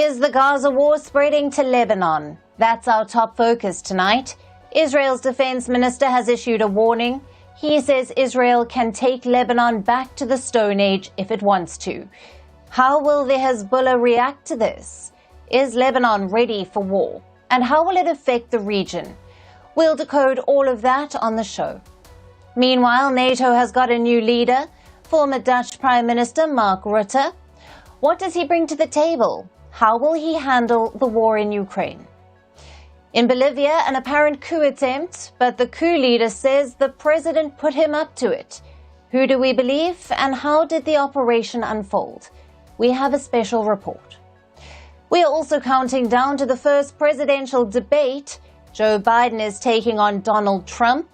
Is the Gaza war spreading to Lebanon? That's our top focus tonight. Israel's defense minister has issued a warning. He says Israel can take Lebanon back to the Stone Age if it wants to. How will the Hezbollah react to this? Is Lebanon ready for war? And how will it affect the region? We'll decode all of that on the show. Meanwhile, NATO has got a new leader, former Dutch Prime Minister Mark Rutte. What does he bring to the table? How will he handle the war in Ukraine? In Bolivia, an apparent coup attempt, but the coup leader says the president put him up to it. Who do we believe, and how did the operation unfold? We have a special report. We are also counting down to the first presidential debate. Joe Biden is taking on Donald Trump.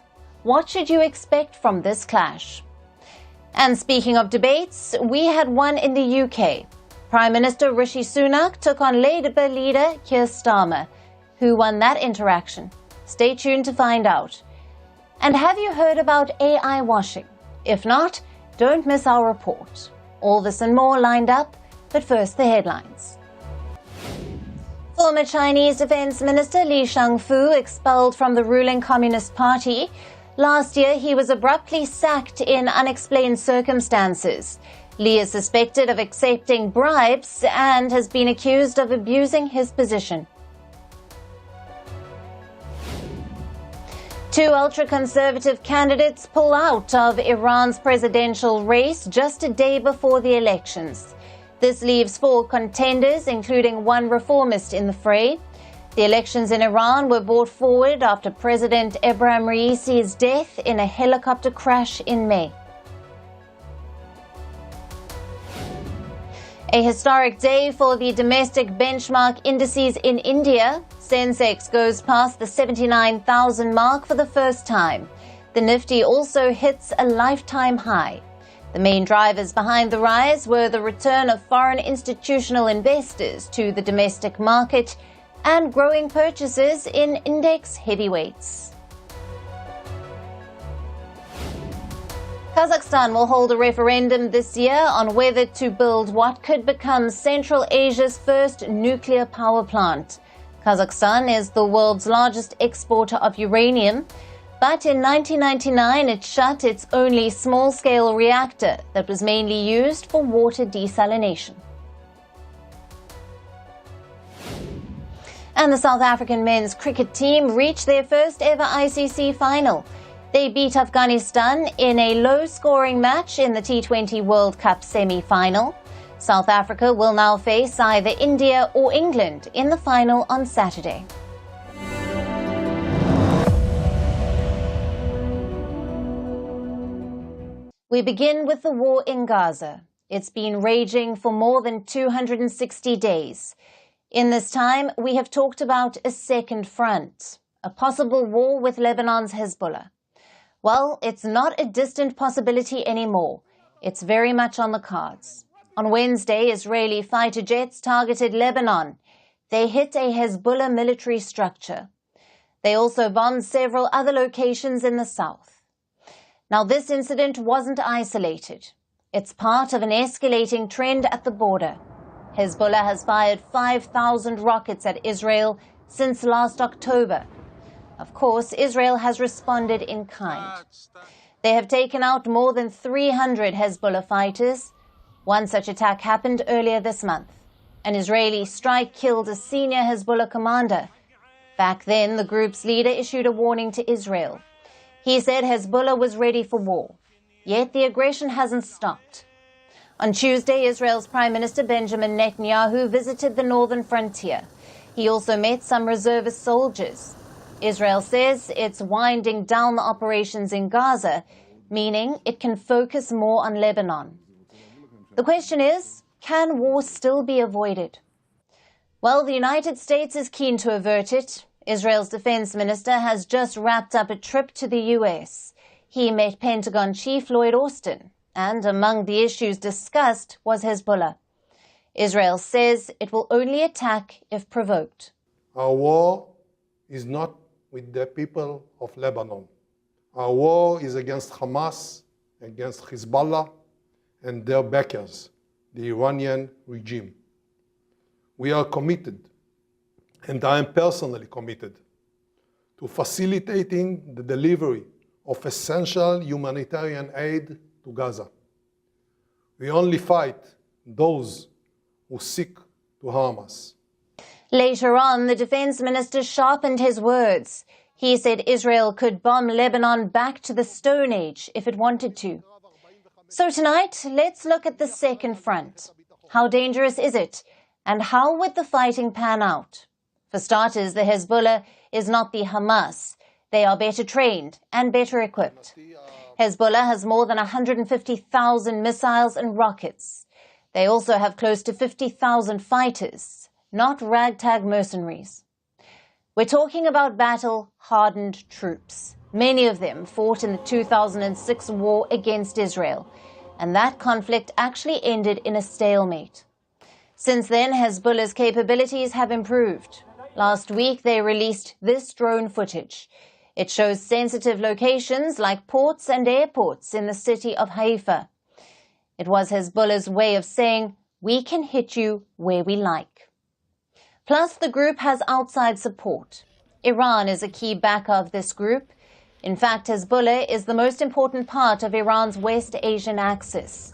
What should you expect from this clash? And speaking of debates, we had one in the UK. Prime Minister Rishi Sunak took on Labour leader Keir Starmer. Who won that interaction? Stay tuned to find out. And have you heard about AI washing? If not, don't miss our report. All this and more lined up, but first the headlines. Former Chinese Defense Minister Li Shangfu expelled from the ruling Communist Party. Last year, he was abruptly sacked in unexplained circumstances. Li is suspected of accepting bribes and has been accused of abusing his position. Two ultra-conservative candidates pull out of Iran's presidential race just a day before the elections. This leaves 4 contenders, including one reformist, in the fray. The elections in Iran were brought forward after President Ebrahim Raisi's death in a helicopter crash in May. A historic day for the domestic benchmark indices in India. Sensex goes past the 79,000 mark for the first time. The Nifty also hits a lifetime high. The main drivers behind the rise were the return of foreign institutional investors to the domestic market and growing purchases in index heavyweights. Kazakhstan will hold a referendum this year on whether to build what could become Central Asia's first nuclear power plant. Kazakhstan is the world's largest exporter of uranium, but in 1999 it shut its only small-scale reactor that was mainly used for water desalination. And the South African men's cricket team reached their first ever ICC final. They beat Afghanistan in a low-scoring match in the T20 World Cup semi-final. South Africa will now face either India or England in the final on Saturday. We begin with the war in Gaza. It's been raging for more than 260 days. In this time, we have talked about a second front, a possible war with Lebanon's Hezbollah. Well, it's not a distant possibility anymore. It's very much on the cards. On Wednesday, Israeli fighter jets targeted Lebanon. They hit a Hezbollah military structure. They also bombed several other locations in the south. Now, this incident wasn't isolated. It's part of an escalating trend at the border. Hezbollah has fired 5,000 rockets at Israel since last October. Of course, Israel has responded in kind. They have taken out more than 300 Hezbollah fighters. One such attack happened earlier this month. An Israeli strike killed a senior Hezbollah commander. Back then, the group's leader issued a warning to Israel. He said Hezbollah was ready for war. Yet the aggression hasn't stopped. On Tuesday, Israel's Prime Minister Benjamin Netanyahu visited the northern frontier. He also met some reservist soldiers. Israel says it's winding down the operations in Gaza, meaning it can focus more on Lebanon. The question is, can war still be avoided? Well, the United States is keen to avert it. Israel's defense minister has just wrapped up a trip to the U.S. He met Pentagon Chief Lloyd Austin, and among the issues discussed was Hezbollah. Israel says it will only attack if provoked. Our war is not with the people of Lebanon. Our war is against Hamas, against Hezbollah, and their backers, the Iranian regime. We are committed, and I am personally committed, to facilitating the delivery of essential humanitarian aid to Gaza. We only fight those who seek to harm us. Later on, the defense minister sharpened his words. He said Israel could bomb Lebanon back to the Stone Age if it wanted to. So tonight, let's look at the second front. How dangerous is it? And how would the fighting pan out? For starters, the Hezbollah is not the Hamas. They are better trained and better equipped. Hezbollah has more than 150,000 missiles and rockets. They also have close to 50,000 fighters, not ragtag mercenaries. We're talking about battle-hardened troops. Many of them fought in the 2006 war against Israel, and that conflict actually ended in a stalemate. Since then, Hezbollah's capabilities have improved. Last week, they released this drone footage. It shows sensitive locations like ports and airports in the city of Haifa. It was Hezbollah's way of saying, we can hit you where we like. Plus, the group has outside support. Iran is a key backer of this group. In fact, Hezbollah is the most important part of Iran's West Asian axis.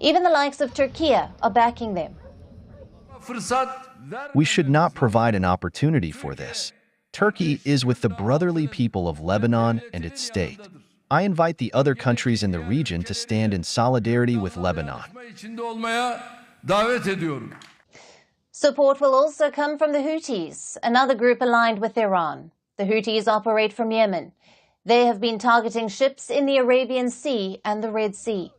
Even the likes of Turkey are backing them. We should not provide an opportunity for this. Turkey is with the brotherly people of Lebanon and its state. I invite the other countries in the region to stand in solidarity with Lebanon. Support will also come from the Houthis, another group aligned with Iran. The Houthis operate from Yemen. They have been targeting ships in the Arabian Sea and the Red Sea.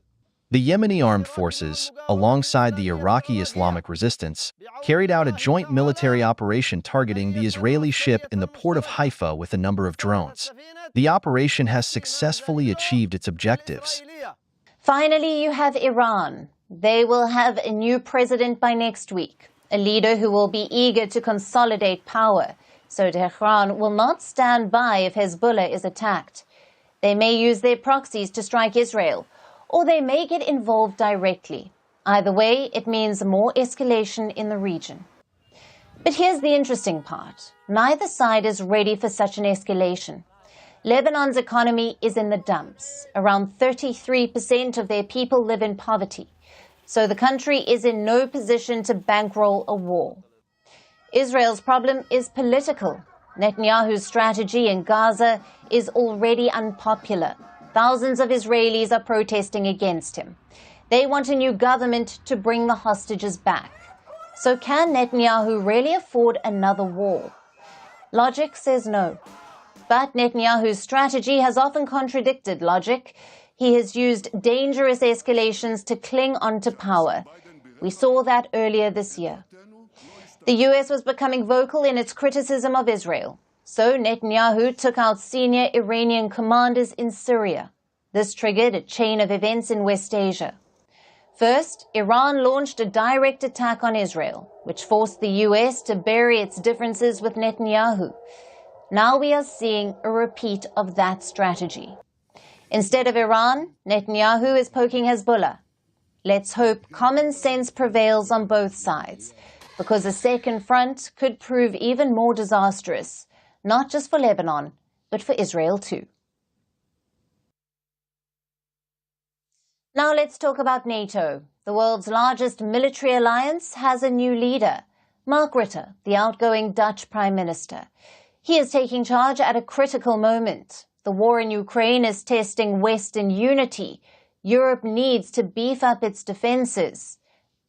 The Yemeni armed forces, alongside the Iraqi Islamic resistance, carried out a joint military operation targeting the Israeli ship in the port of Haifa with a number of drones. The operation has successfully achieved its objectives. Finally, you have Iran. They will have a new president by next week, a leader who will be eager to consolidate power. So Tehran will not stand by if Hezbollah is attacked. They may use their proxies to strike Israel, or they may get involved directly. Either way, it means more escalation in the region. But here's the interesting part. Neither side is ready for such an escalation. Lebanon's economy is in the dumps. Around 33% of their people live in poverty. So the country is in no position to bankroll a war. Israel's problem is political. Netanyahu's strategy in Gaza is already unpopular. Thousands of Israelis are protesting against him. They want a new government to bring the hostages back. So can Netanyahu really afford another war? Logic says no. But Netanyahu's strategy has often contradicted logic. He has used dangerous escalations to cling onto power. We saw that earlier this year. The U.S. was becoming vocal in its criticism of Israel. So Netanyahu took out senior Iranian commanders in Syria. This triggered a chain of events in West Asia. First, Iran launched a direct attack on Israel, which forced the U.S. to bury its differences with Netanyahu. Now we are seeing a repeat of that strategy. Instead of Iran, Netanyahu is poking Hezbollah. Let's hope common sense prevails on both sides, because a second front could prove even more disastrous, not just for Lebanon, but for Israel too. Now let's talk about NATO. The world's largest military alliance has a new leader, Mark Rutte, the outgoing Dutch Prime Minister. He is taking charge at a critical moment. The war in Ukraine is testing Western unity. Europe needs to beef up its defenses.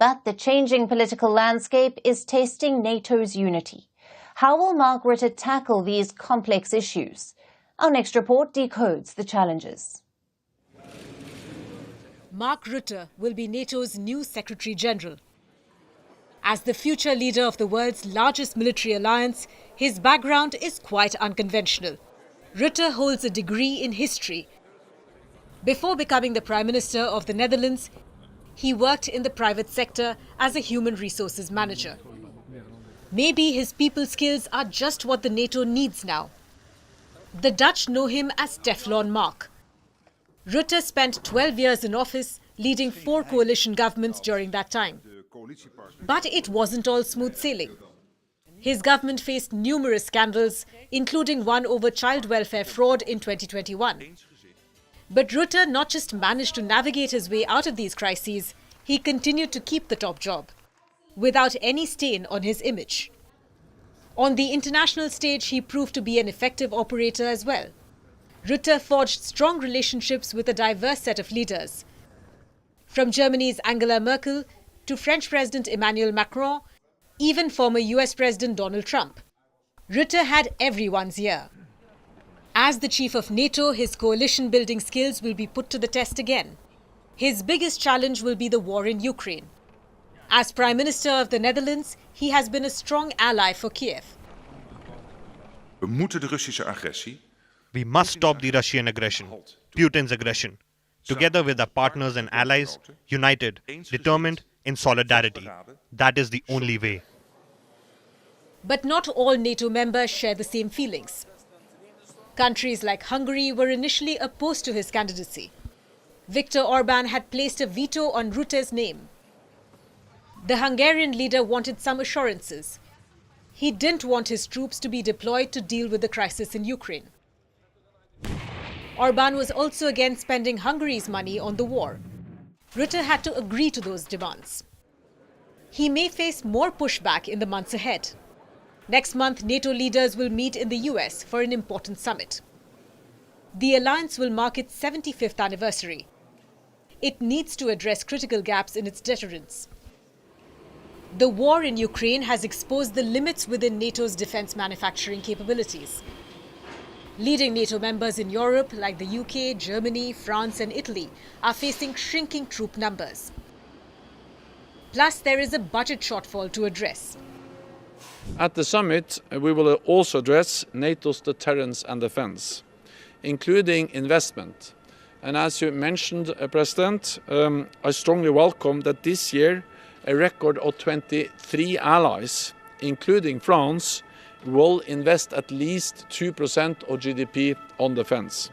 But the changing political landscape is testing NATO's unity. How will Mark Rutte tackle these complex issues? Our next report decodes the challenges. Mark Rutte will be NATO's new Secretary General. As the future leader of the world's largest military alliance, his background is quite unconventional. Rutte holds a degree in history. Before becoming the Prime Minister of the Netherlands, he worked in the private sector as a human resources manager. Maybe his people skills are just what the NATO needs now. The Dutch know him as Teflon Mark. Rutte spent 12 years in office, leading 4 coalition governments during that time. But it wasn't all smooth sailing. His government faced numerous scandals, including one over child welfare fraud in 2021. But Rutte not just managed to navigate his way out of these crises, he continued to keep the top job, without any stain on his image. On the international stage, he proved to be an effective operator as well. Rutte forged strong relationships with a diverse set of leaders, from Germany's Angela Merkel to French President Emmanuel Macron, even former US President Donald Trump. Rutte had everyone's ear. As the chief of NATO, his coalition-building skills will be put to the test again. His biggest challenge will be the war in Ukraine. As Prime Minister of the Netherlands, he has been a strong ally for Kiev. We must stop the Russian aggression, Putin's aggression, together with our partners and allies, united, determined, in solidarity. That is the only way. But not all NATO members share the same feelings. Countries like Hungary were initially opposed to his candidacy. Viktor Orban had placed a veto on Rutte's name. The Hungarian leader wanted some assurances. He didn't want his troops to be deployed to deal with the crisis in Ukraine. Orban was also against spending Hungary's money on the war. Rutte had to agree to those demands. He may face more pushback in the months ahead. Next month, NATO leaders will meet in the US for an important summit. The alliance will mark its 75th anniversary. It needs to address critical gaps in its deterrence. The war in Ukraine has exposed the limits within NATO's defense manufacturing capabilities. Leading NATO members in Europe, like the UK, Germany, France and Italy, are facing shrinking troop numbers. Plus, there is a budget shortfall to address. At the summit, we will also address NATO's deterrence and defense, including investment. And as you mentioned, President, I strongly welcome that this year a record of 23 allies, including France, will invest at least 2% of GDP on defense.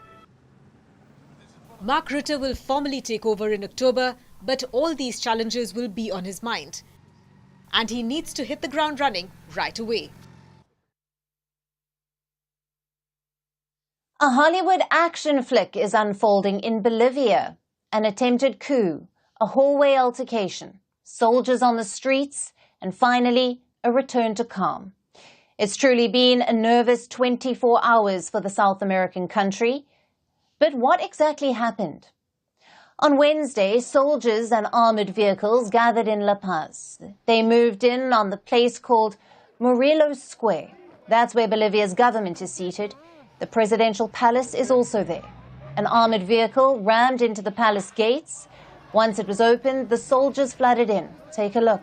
Mark Rutte will formally take over in October, but all these challenges will be on his mind. And he needs to hit the ground running right away. A Hollywood action flick is unfolding in Bolivia. An attempted coup, a hallway altercation, soldiers on the streets, and finally, a return to calm. It's truly been a nervous 24 hours for the South American country. But what exactly happened? On Wednesday, soldiers and armored vehicles gathered in La Paz. They moved in on the place called Morelos Square. That's where Bolivia's government is seated. The presidential palace is also there. An armored vehicle rammed into the palace gates. Once it was opened, the soldiers flooded in. Take a look.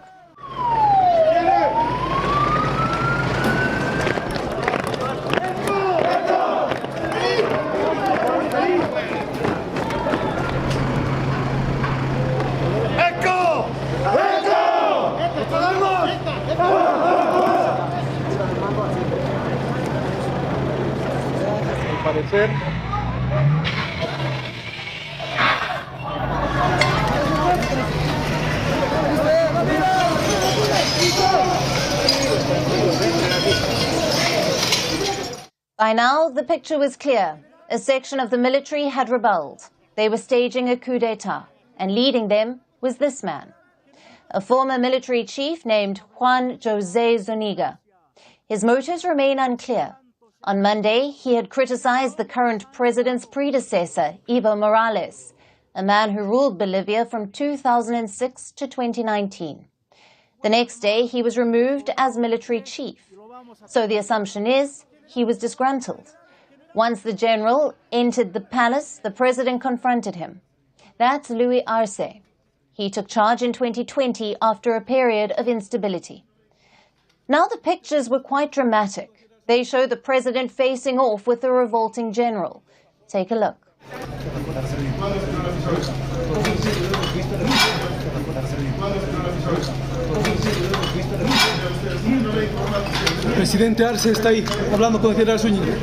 By now, the picture was clear. A section of the military had rebelled. They were staging a coup d'etat, and leading them was this man, a former military chief named Juan José Zuniga. His motives remain unclear. On Monday, he had criticized the current president's predecessor, Evo Morales, a man who ruled Bolivia from 2006 to 2019. The next day, he was removed as military chief. So the assumption is he was disgruntled. Once the general entered the palace, the president confronted him. That's Luis Arce. He took charge in 2020 after a period of instability. Now the pictures were quite dramatic. They show the president facing off with the revolting general. Take a look. Presidente Arce está ahí, hablando con el general Zúñiga.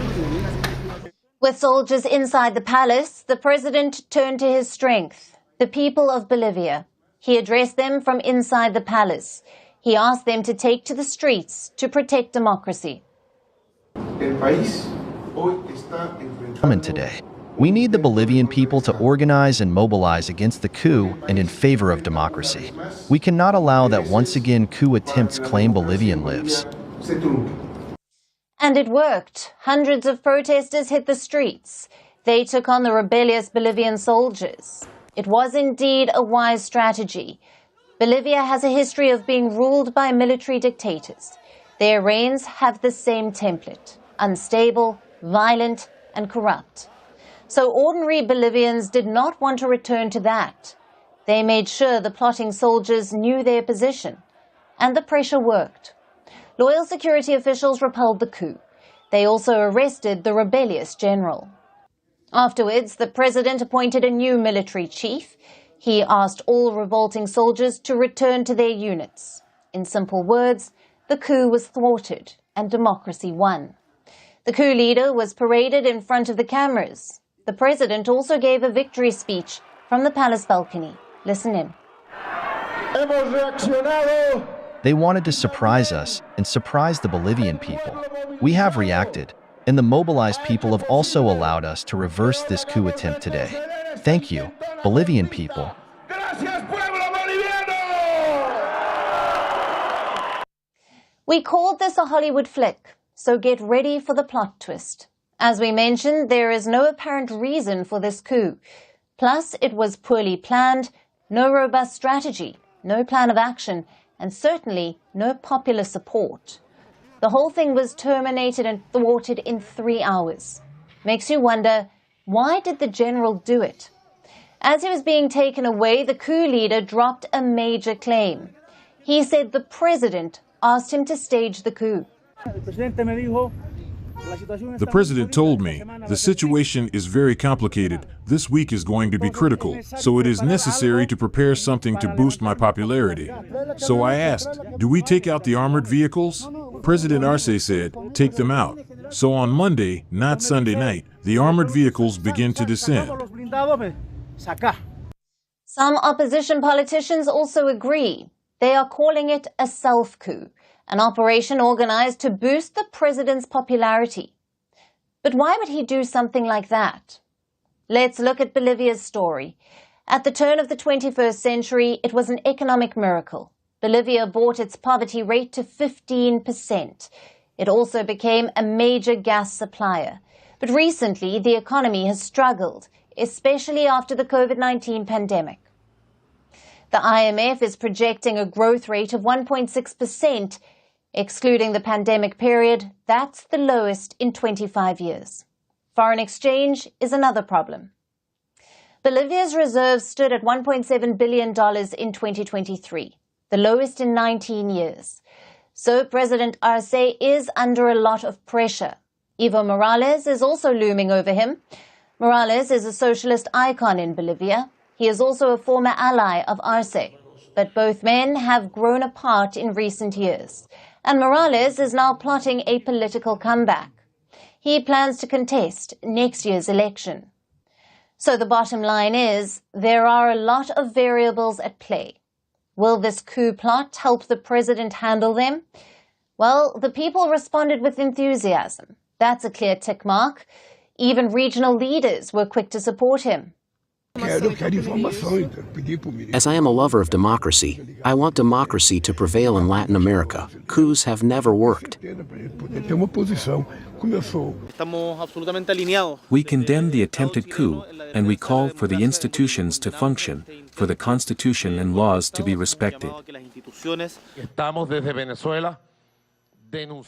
With soldiers inside the palace, the president turned to his strength, the people of Bolivia. He addressed them from inside the palace. He asked them to take to the streets to protect democracy. Today, we need the Bolivian people to organize and mobilize against the coup and in favor of democracy. We cannot allow that once again coup attempts claim Bolivian lives. And it worked. Hundreds of protesters hit the streets. They took on the rebellious Bolivian soldiers. It was indeed a wise strategy. Bolivia has a history of being ruled by military dictators. Their reigns have the same template: unstable, violent, and corrupt. So ordinary Bolivians did not want to return to that. They made sure the plotting soldiers knew their position. And the pressure worked. Loyal security officials repelled the coup. They also arrested the rebellious general. Afterwards, the president appointed a new military chief. He asked all revolting soldiers to return to their units. In simple words, the coup was thwarted and democracy won. The coup leader was paraded in front of the cameras. The president also gave a victory speech from the palace balcony. Listen in. They wanted to surprise us and surprise the Bolivian people. We have reacted, and the mobilized people have also allowed us to reverse this coup attempt today. Thank you, Bolivian people. We called this a Hollywood flick, so get ready for the plot twist. As we mentioned, there is no apparent reason for this coup. Plus, it was poorly planned, no robust strategy, no plan of action, and certainly no popular support. The whole thing was terminated and thwarted in 3 hours. Makes you wonder, why did the general do it? As he was being taken away, the coup leader dropped a major claim. He said the president asked him to stage the coup. The president told me, the situation is very complicated. This week is going to be critical, so it is necessary to prepare something to boost my popularity. So I asked, do we take out the armored vehicles? President Arce said, take them out. So on Monday, not Sunday night, the armored vehicles begin to descend. Some opposition politicians also agree. They are calling it a self-coup, an operation organized to boost the president's popularity. But why would he do something like that? Let's look at Bolivia's story. At the turn of the 21st century, it was an economic miracle. Bolivia brought its poverty rate to 15%. It also became a major gas supplier. But recently, the economy has struggled, especially after the COVID-19 pandemic. The IMF is projecting a growth rate of 1.6%. Excluding the pandemic period, that's the lowest in 25 years. Foreign exchange is another problem. Bolivia's reserves stood at $1.7 billion in 2023, the lowest in 19 years. So President Arce is under a lot of pressure. Evo Morales is also looming over him. Morales is a socialist icon in Bolivia. He is also a former ally of Arce, but both men have grown apart in recent years. And Morales is now plotting a political comeback. He plans to contest next year's election. So the bottom line is, there are a lot of variables at play. Will this coup plot help the president handle them? Well, the people responded with enthusiasm. That's a clear tick mark. Even regional leaders were quick to support him. As I am a lover of democracy, I want democracy to prevail in Latin America. Coups have never worked. We condemn the attempted coup, and we call for the institutions to function, for the Constitution and laws to be respected.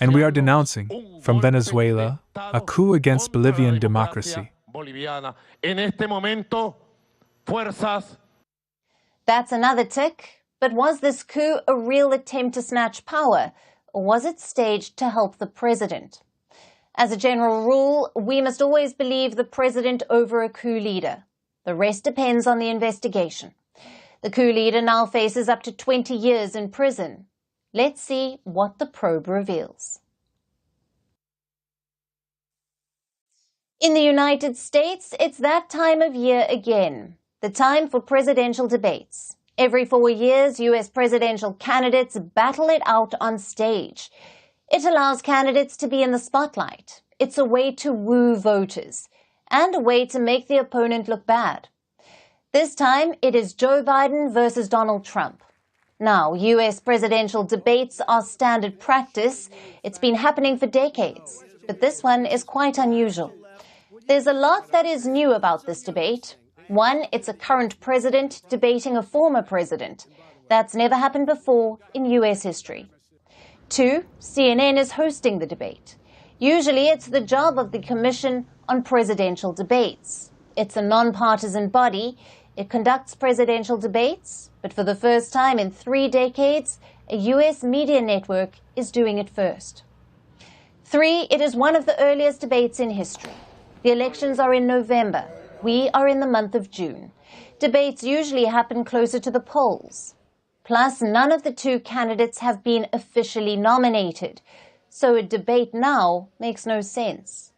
And we are denouncing, from Venezuela, a coup against Bolivian democracy. That's another tick. But was this coup a real attempt to snatch power, or was it staged to help the president? As a general rule, we must always believe the president over a coup leader. The rest depends on the investigation. The coup leader now faces up to 20 years in prison. Let's see what the probe reveals. In the United States, it's that time of year again. The time for presidential debates. Every 4 years, US presidential candidates battle it out on stage. It allows candidates to be in the spotlight. It's a way to woo voters and a way to make the opponent look bad. This time, it is Joe Biden versus Donald Trump. Now, US presidential debates are standard practice. It's been happening for decades, but this one is quite unusual. There's a lot that is new about this debate. One, it's a current president debating a former president. That's never happened before in US history. Two, CNN is hosting the debate. Usually it's the job of the Commission on Presidential Debates. It's a non-partisan body. It conducts presidential debates, but for the first time in 3 decades, a US media network is doing it first. Three, it is one of the earliest debates in history. The elections are in November. We are in the month of June. Debates usually happen closer to the polls. Plus, none of the two candidates have been officially nominated, so a debate now makes no sense.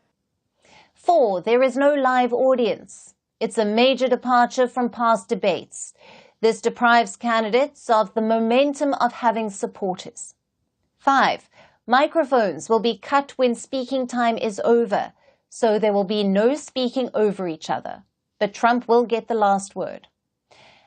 4, there is no live audience. It's a major departure from past debates. This deprives candidates of the momentum of having supporters. 5, microphones will be cut when speaking time is over, so there will be no speaking over each other. But Trump will get the last word.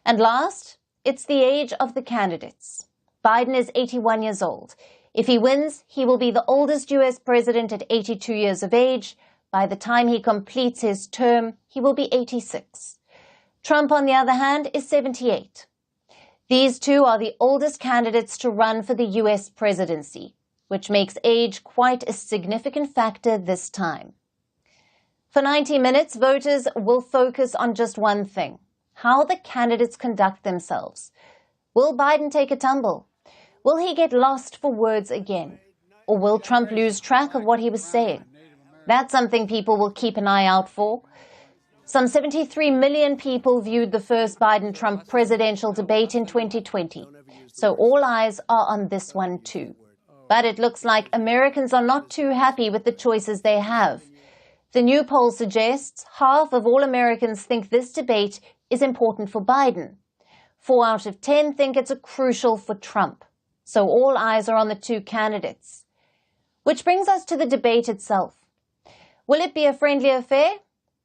And last, it's the age of the candidates. Biden is 81 years old. If he wins, he will be the oldest US president at 82 years of age. By the time he completes his term, he will be 86. Trump, on the other hand, is 78. These two are the oldest candidates to run for the US presidency, which makes age quite a significant factor this time. For 90 minutes, voters will focus on just one thing: how the candidates conduct themselves. Will Biden take a tumble? Will he get lost for words again? Or will Trump lose track of what he was saying? That's something people will keep an eye out for. Some 73 million people viewed the first Biden-Trump presidential debate in 2020. So all eyes are on this one too. But it looks like Americans are not too happy with the choices they have. The new poll suggests half of all Americans think this debate is important for Biden. 4 out of 10 think it's crucial for Trump. So all eyes are on the two candidates. Which brings us to the debate itself. Will it be a friendly affair?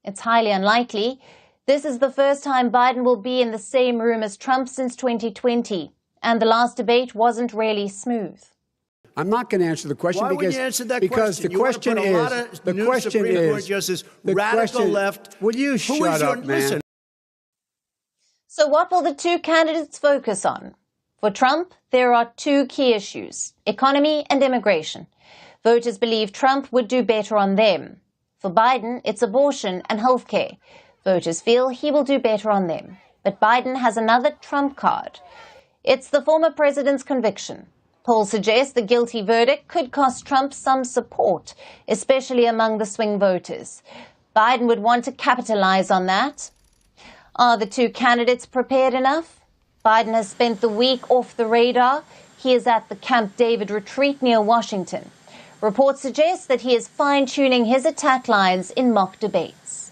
It's highly unlikely. This is the first time Biden will be in the same room as Trump since 2020, and the last debate wasn't really smooth. I'm not going to answer the question. Why would you answer that because question? the question is the question Supreme Court justice, radical left. Will you shut up, man? Listen. So what will the two candidates focus on? For Trump, there are 2 key issues: economy and immigration. Voters believe Trump would do better on them. For Biden, it's abortion and health care. Voters feel he will do better on them. But Biden has another trump card. It's the former president's conviction. Polls suggest the guilty verdict could cost Trump some support, especially among the swing voters. Biden would want to capitalize on that. Are the two candidates prepared enough? Biden has spent the week off the radar. He is at the Camp David retreat near Washington. Reports suggest that he is fine-tuning his attack lines in mock debates.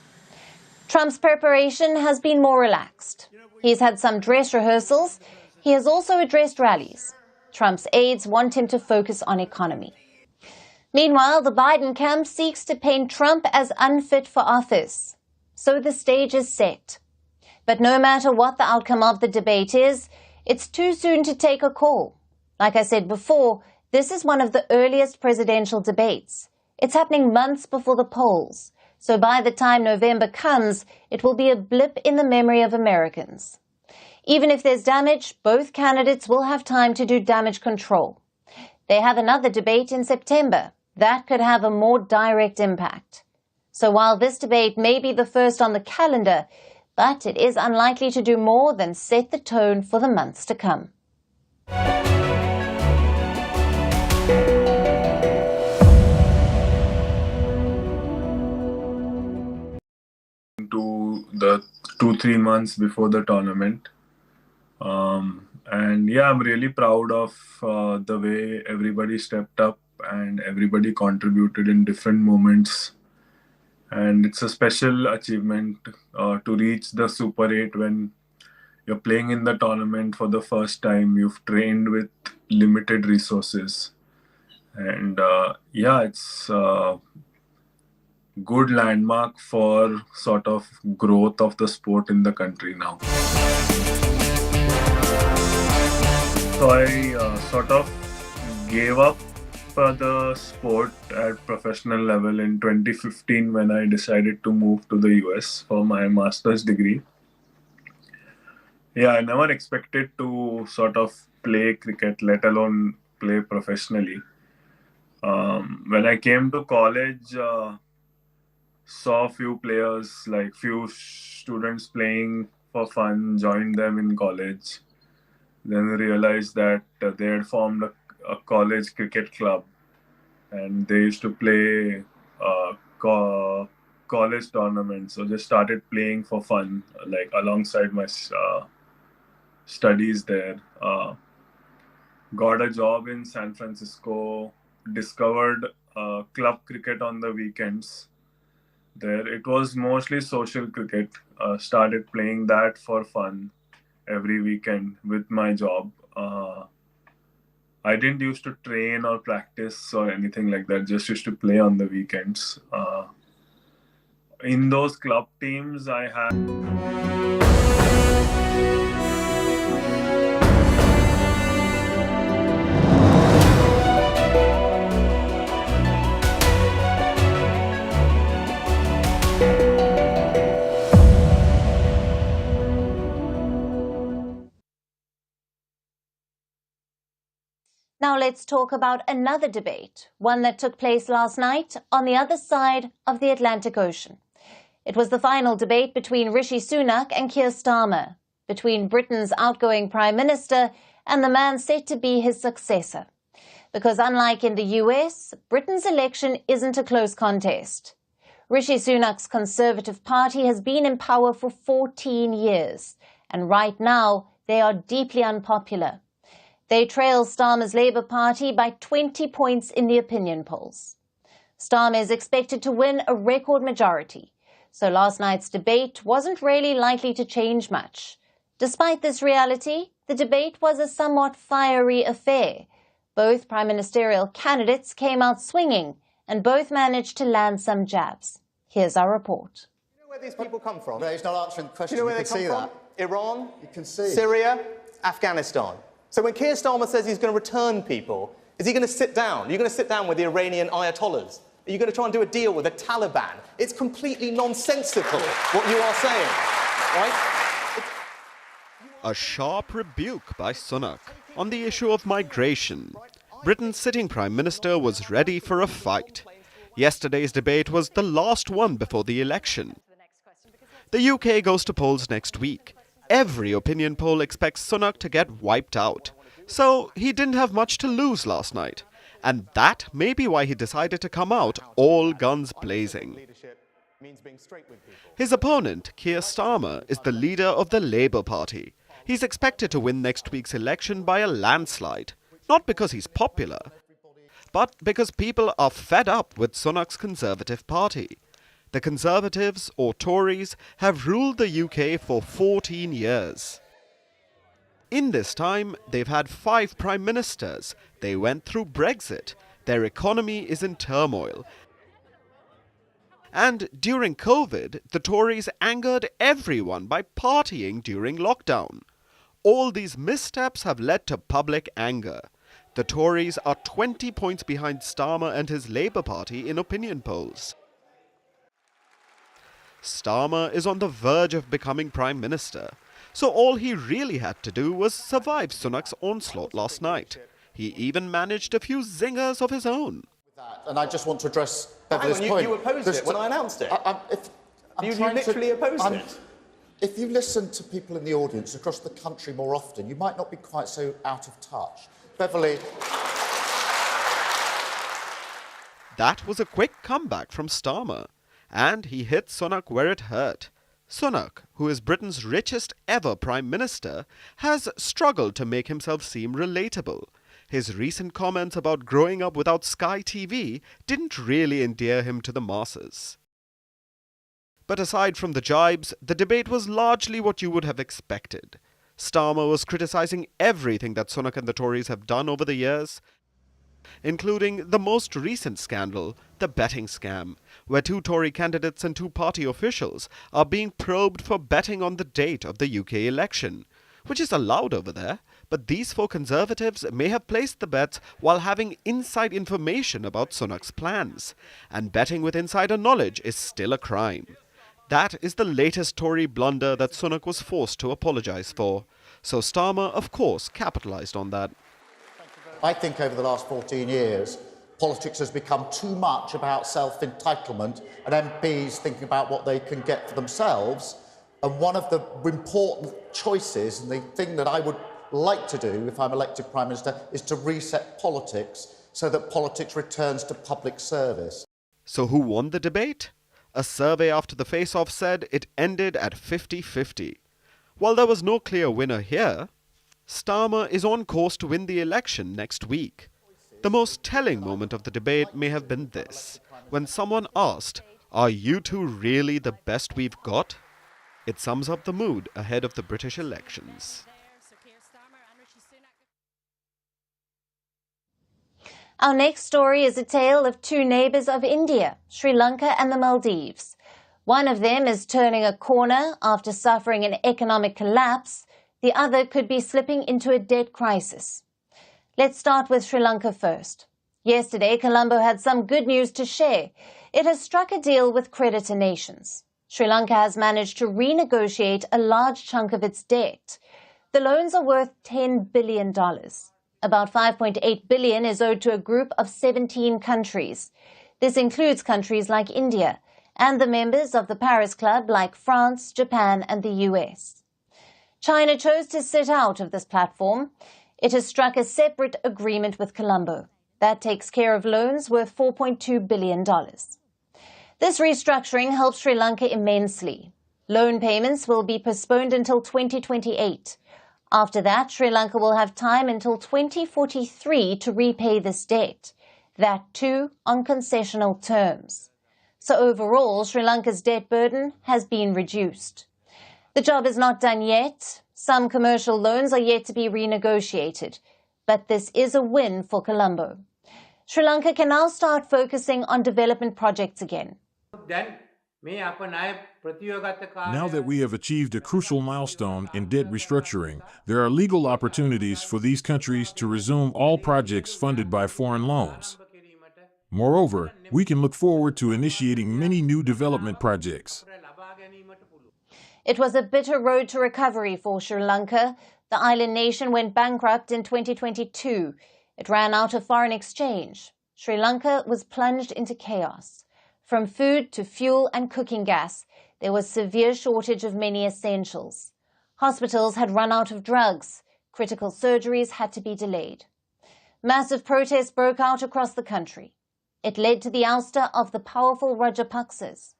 Trump's preparation has been more relaxed. He's had some dress rehearsals. He has also addressed rallies. Trump's aides want him to focus on economy. Meanwhile, the Biden camp seeks to paint Trump as unfit for office. So the stage is set. But no matter what the outcome of the debate is, it's too soon to take a call. Like I said before, this is one of the earliest presidential debates. It's happening months before the polls. So by the time November comes, it will be a blip in the memory of Americans. Even if there's damage, both candidates will have time to do damage control. They have another debate in September. That could have a more direct impact. So while this debate may be the first on the calendar, but it is unlikely to do more than set the tone for the months to come. To the 2-3 months before the tournament. And yeah, I'm really proud of the way everybody stepped up and everybody contributed in different moments. And it's a special achievement to reach the Super 8 when You're playing in the tournament for the first time. You've trained with limited resources. And yeah, it's a good landmark for sort of growth of the sport in the country now. So I sort of gave up the sport at professional level in 2015 when I decided to move to the US for my master's degree. Yeah, I never expected to sort of play cricket, let alone play professionally. When I came to college, saw a few players, like few students playing for fun, joined them in college. Then realized that they had formed a college cricket club, and they used to play college tournaments. So just started playing for fun, like alongside my studies there. Got a job in San Francisco, discovered club cricket on the weekends. There it was mostly social cricket. Started playing that for fun every weekend with my job. I didn't used to train or practice or anything like that, just used to play on the weekends. In those club teams, I had... Now let's talk about another debate, one that took place last night on the other side of the Atlantic Ocean. It was the final debate between Rishi Sunak and Keir Starmer, between Britain's outgoing Prime Minister and the man set to be his successor. Because unlike in the US, Britain's election isn't a close contest. Rishi Sunak's Conservative Party has been in power for 14 years, and right now they are deeply unpopular. They trail Starmer's Labour Party by 20 points in the opinion polls. Starmer is expected to win a record majority, so last night's debate wasn't really likely to change much. Despite this reality, the debate was a somewhat fiery affair. Both prime ministerial candidates came out swinging, and both managed to land some jabs. Here's our report. You know where these people come from? No, he's not answering the question. You know where you they come from? Iran, You can see. Syria, Afghanistan. So when Keir Starmer says he's going to return people, is he going to sit down? Are you going to sit down with the Iranian ayatollahs? Are you going to try and do a deal with the Taliban? It's completely nonsensical what you are saying, right? A sharp rebuke by Sunak on the issue of migration. Britain's sitting Prime Minister was ready for a fight. Yesterday's debate was the last one before the election. The UK goes to polls next week. Every opinion poll expects Sunak to get wiped out. So he didn't have much to lose last night. And that may be why he decided to come out all guns blazing. His opponent, Keir Starmer, is the leader of the Labour Party. He's expected to win next week's election by a landslide. Not because he's popular, but because people are fed up with Sunak's Conservative Party. The Conservatives, or Tories, have ruled the UK for 14 years. In this time, they've had 5 prime ministers. They went through Brexit. Their economy is in turmoil. And during COVID, the Tories angered everyone by partying during lockdown. All these missteps have led to public anger. The Tories are 20 points behind Starmer and his Labour Party in opinion polls. Starmer is on the verge of becoming Prime Minister, so all he really had to do was survive Sunak's onslaught last night. He even managed a few zingers of his own. And I just want to address Beverly's point. You opposed it when I announced it. You literally opposed it. If you listen to people in the audience across the country more often, you might not be quite so out of touch. Beverly. That was a quick comeback from Starmer. And he hit Sunak where it hurt. Sunak, who is Britain's richest ever Prime Minister, has struggled to make himself seem relatable. His recent comments about growing up without Sky TV didn't really endear him to the masses. But aside from the jibes, the debate was largely what you would have expected. Sharma was criticizing everything that Sunak and the Tories have done over the years, including the most recent scandal, the betting scam, where 2 Tory candidates and 2 party officials are being probed for betting on the date of the UK election, which is allowed over there, but these 4 Conservatives may have placed the bets while having inside information about Sunak's plans, and betting with insider knowledge is still a crime. That is the latest Tory blunder that Sunak was forced to apologise for. So Sharma, of course, capitalised on that. I think over the last 14 years, politics has become too much about self-entitlement and MPs thinking about what they can get for themselves. And one of the important choices, and the thing that I would like to do if I'm elected Prime Minister, is to reset politics so that politics returns to public service. So who won the debate? A survey after the face-off said it ended at 50-50. While there was no clear winner here, Sharma is on course to win the election next week. The most telling moment of the debate may have been this, when someone asked, "Are you two really the best we've got?" It sums up the mood ahead of the British elections. Our next story is a tale of 2 neighbours of India, Sri Lanka and the Maldives. One of them is turning a corner after suffering an economic collapse. The other could be slipping into a debt crisis. Let's start with Sri Lanka first. Yesterday, Colombo had some good news to share. It has struck a deal with creditor nations. Sri Lanka has managed to renegotiate a large chunk of its debt. The loans are worth $10 billion. About $5.8 billion is owed to a group of 17 countries. This includes countries like India and the members of the Paris Club like France, Japan and the US. China chose to sit out of this platform. It has struck a separate agreement with Colombo. That takes care of loans worth $4.2 billion. This restructuring helps Sri Lanka immensely. Loan payments will be postponed until 2028. After that, Sri Lanka will have time until 2043 to repay this debt. That too on concessional terms. So overall, Sri Lanka's debt burden has been reduced. The job is not done yet. Some commercial loans are yet to be renegotiated. But this is a win for Colombo. Sri Lanka can now start focusing on development projects again. Now that we have achieved a crucial milestone in debt restructuring, there are legal opportunities for these countries to resume all projects funded by foreign loans. Moreover, we can look forward to initiating many new development projects. It was a bitter road to recovery for Sri Lanka. The island nation went bankrupt in 2022. It ran out of foreign exchange. Sri Lanka was plunged into chaos. From food to fuel and cooking gas, there was severe shortage of many essentials. Hospitals had run out of drugs. Critical surgeries had to be delayed. Massive protests broke out across the country. It led to the ouster of the powerful Rajapaksas.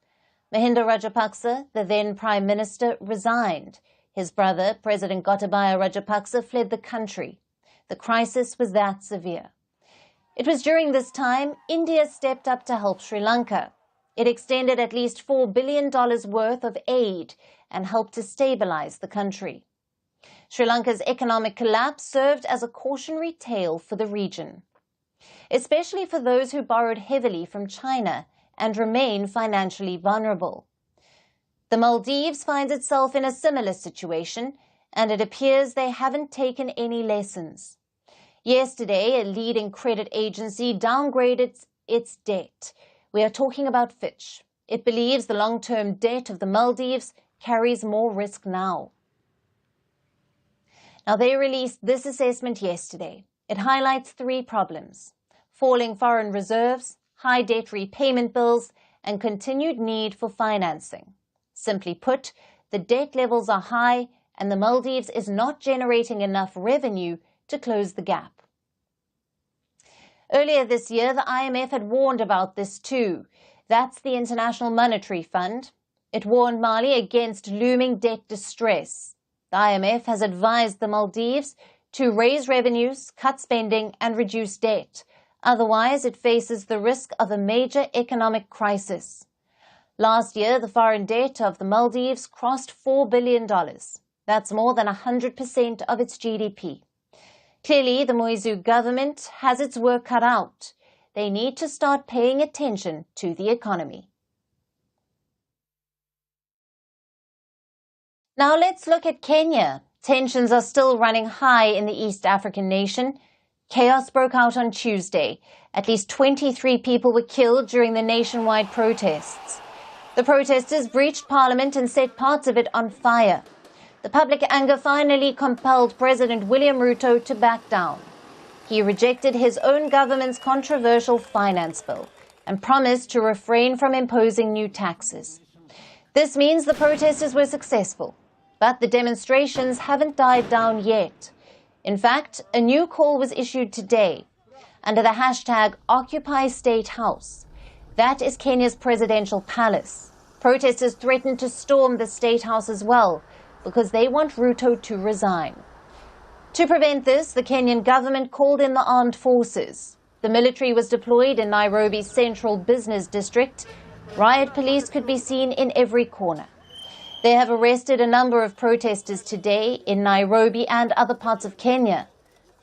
Mahinda Rajapaksa, the then Prime Minister, resigned. His brother, President Gotabaya Rajapaksa, fled the country. The crisis was that severe. It was during this time India stepped up to help Sri Lanka. It extended at least $4 billion worth of aid and helped to stabilize the country. Sri Lanka's economic collapse served as a cautionary tale for the region, especially for those who borrowed heavily from China and remain financially vulnerable. The Maldives finds itself in a similar situation, and it appears they haven't taken any lessons. Yesterday, a leading credit agency downgraded its debt. We are talking about Fitch. It believes the long-term debt of the Maldives carries more risk now. Now, they released this assessment yesterday. It highlights 3 problems: falling foreign reserves, high debt repayment bills, and continued need for financing. Simply put, the debt levels are high and the Maldives is not generating enough revenue to close the gap. Earlier this year, the IMF had warned about this too. That's the International Monetary Fund. It warned Mali against looming debt distress. The IMF has advised the Maldives to raise revenues, cut spending, and reduce debt. Otherwise, it faces the risk of a major economic crisis. Last year, the foreign debt of the Maldives crossed $4 billion. That's more than 100% of its GDP. Clearly, the Moizu government has its work cut out. They need to start paying attention to the economy. Now let's look at Kenya. Tensions are still running high in the East African nation. Chaos broke out on Tuesday. At least 23 people were killed during the nationwide protests. The protesters breached parliament and set parts of it on fire. The public anger finally compelled President William Ruto to back down. He rejected his own government's controversial finance bill and promised to refrain from imposing new taxes. This means the protesters were successful, but the demonstrations haven't died down yet. In fact, a new call was issued today under the hashtag Occupy State House. That is Kenya's presidential palace. Protesters threatened to storm the State House as well because they want Ruto to resign. To prevent this, the Kenyan government called in the armed forces. The military was deployed in Nairobi's central business district. Riot police could be seen in every corner. They have arrested a number of protesters today in Nairobi and other parts of Kenya.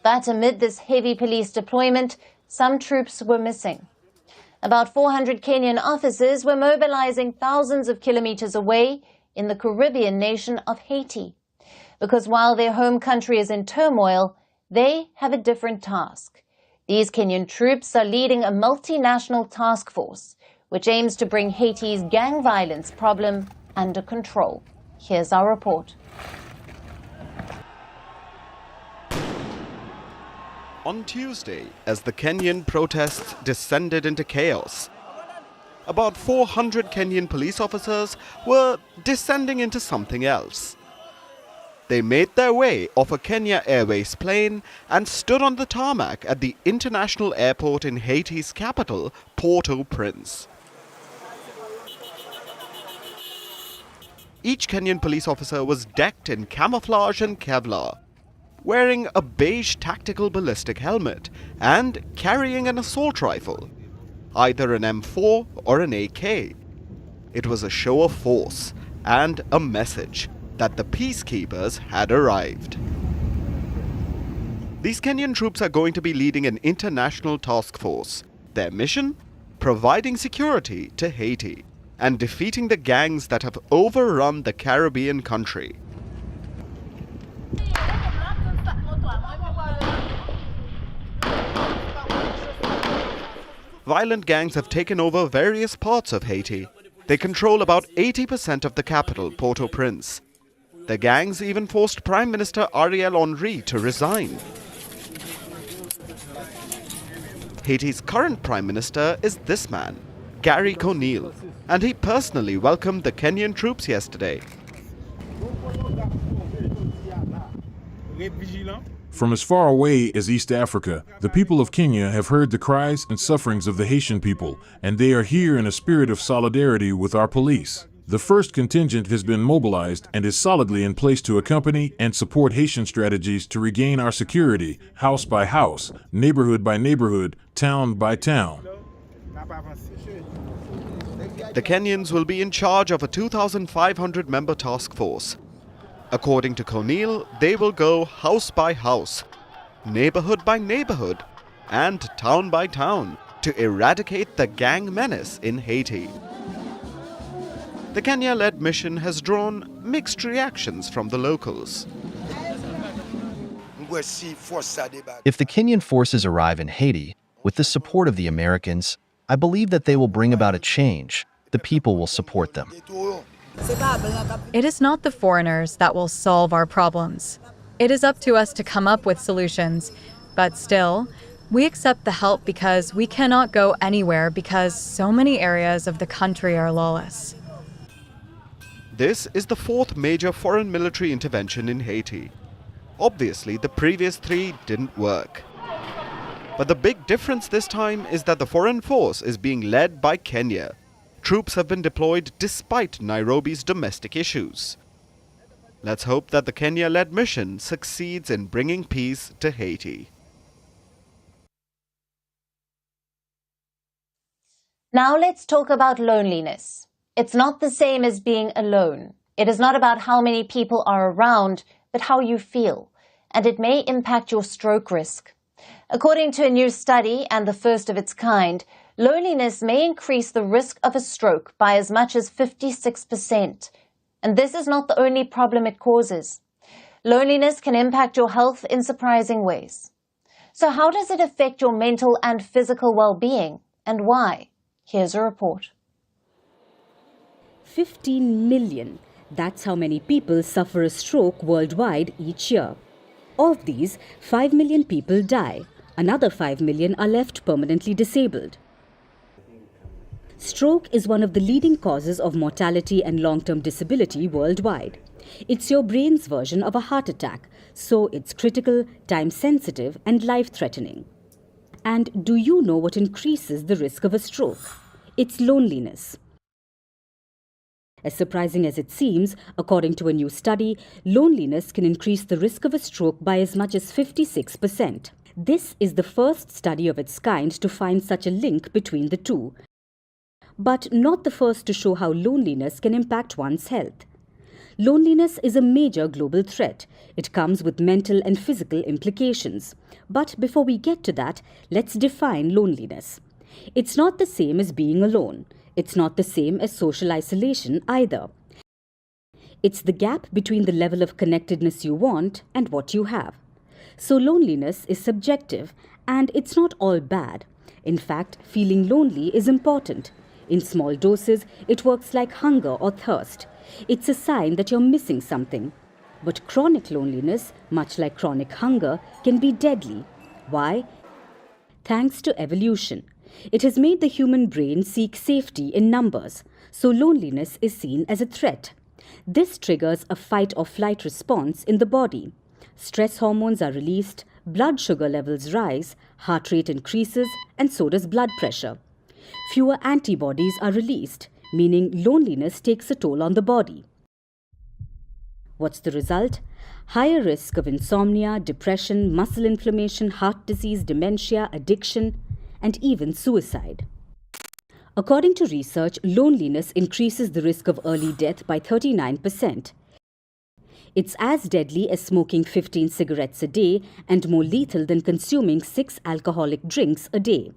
But amid this heavy police deployment, some troops were missing. About 400 Kenyan officers were mobilizing thousands of kilometers away in the Caribbean nation of Haiti. Because while their home country is in turmoil, they have a different task. These Kenyan troops are leading a multinational task force, which aims to bring Haiti's gang violence problem under control. Here's our report. On Tuesday, as the Kenyan protests descended into chaos, about 400 Kenyan police officers were descending into something else. They made their way off a Kenya Airways plane and stood on the tarmac at the international airport in Haiti's capital, Port-au-Prince. Each Kenyan police officer was decked in camouflage and Kevlar, wearing a beige tactical ballistic helmet and carrying an assault rifle, either an M4 or an AK. It was a show of force and a message that the peacekeepers had arrived. These Kenyan troops are going to be leading an international task force. Their mission? Providing security to Haiti and defeating the gangs that have overrun the Caribbean country. Violent gangs have taken over various parts of Haiti. They control about 80% of the capital, Port-au-Prince. The gangs even forced Prime Minister Ariel Henry to resign. Haiti's current Prime Minister is this man, Gary Conille, and he personally welcomed the Kenyan troops yesterday. From as far away as East Africa, the people of Kenya have heard the cries and sufferings of the Haitian people, and they are here in a spirit of solidarity with our police. The first contingent has been mobilized and is solidly in place to accompany and support Haitian strategies to regain our security, house by house, neighborhood by neighborhood, town by town. The Kenyans will be in charge of a 2,500-member task force. According to Conille, they will go house by house, neighborhood by neighborhood, and town by town to eradicate the gang menace in Haiti. The Kenya-led mission has drawn mixed reactions from the locals. If the Kenyan forces arrive in Haiti, with the support of the Americans, I believe that they will bring about a change. The people will support them. It is not the foreigners that will solve our problems. It is up to us to come up with solutions. But still, we accept the help because we cannot go anywhere because so many areas of the country are lawless. This is the fourth major foreign military intervention in Haiti. Obviously, the previous three didn't work. But the big difference this time is that the foreign force is being led by Kenya. Troops have been deployed despite Nairobi's domestic issues. Let's hope that the Kenya-led mission succeeds in bringing peace to Haiti. Now let's talk about loneliness. It's not the same as being alone. It is not about how many people are around, but how you feel, and it may impact your stroke risk. According to a new study, and the first of its kind, loneliness may increase the risk of a stroke by as much as 56%. And this is not the only problem it causes. Loneliness can impact your health in surprising ways. So how does it affect your mental and physical well-being, and why? Here's a report. 15 million. That's how many people suffer a stroke worldwide each year. Of these, 5 million people die. Another 5 million are left permanently disabled. Stroke is one of the leading causes of mortality and long-term disability worldwide. It's your brain's version of a heart attack, so it's critical, time-sensitive, and life-threatening. And do you know what increases the risk of a stroke? It's loneliness. As surprising as it seems, according to a new study, loneliness can increase the risk of a stroke by as much as 56%. This is the first study of its kind to find such a link between the two, but not the first to show how loneliness can impact one's health. Loneliness is a major global threat. It comes with mental and physical implications. But before we get to that, let's define loneliness. It's not the same as being alone. It's not the same as social isolation either. It's the gap between the level of connectedness you want and what you have. So loneliness is subjective, and it's not all bad. In fact, feeling lonely is important. In small doses, it works like hunger or thirst. It's a sign that you're missing something. But chronic loneliness, much like chronic hunger, can be deadly. Why? Thanks to evolution. It has made the human brain seek safety in numbers, so loneliness is seen as a threat. This triggers a fight-or-flight response in the body. Stress hormones are released, blood sugar levels rise, heart rate increases, and so does blood pressure. Fewer antibodies are released, meaning loneliness takes a toll on the body. What's the result? Higher risk of insomnia, depression, muscle inflammation, heart disease, dementia, addiction, and even suicide. According to research, loneliness increases the risk of early death by 39%. It's as deadly as smoking 15 cigarettes a day and more lethal than consuming 6 alcoholic drinks a day.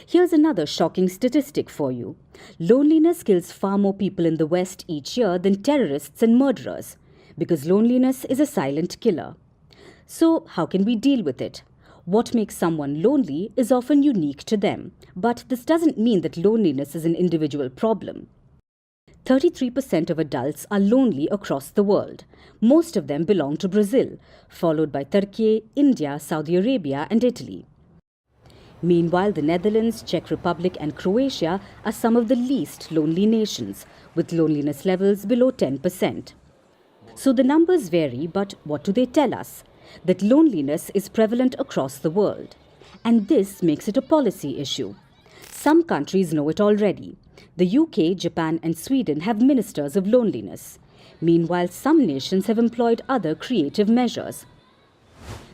Here's another shocking statistic for you. Loneliness kills far more people in the West each year than terrorists and murderers, because loneliness is a silent killer. So how can we deal with it? What makes someone lonely is often unique to them, but this doesn't mean that loneliness is an individual problem. 33% of adults are lonely across the world. Most of them belong to Brazil, followed by Turkey, India, Saudi Arabia, and Italy. Meanwhile, the Netherlands, Czech Republic, and Croatia are some of the least lonely nations, with loneliness levels below 10%. So the numbers vary, but what do they tell us? That loneliness is prevalent across the world. And this makes it a policy issue. Some countries know it already. The UK, Japan, and Sweden have ministers of loneliness. Meanwhile, some nations have employed other creative measures.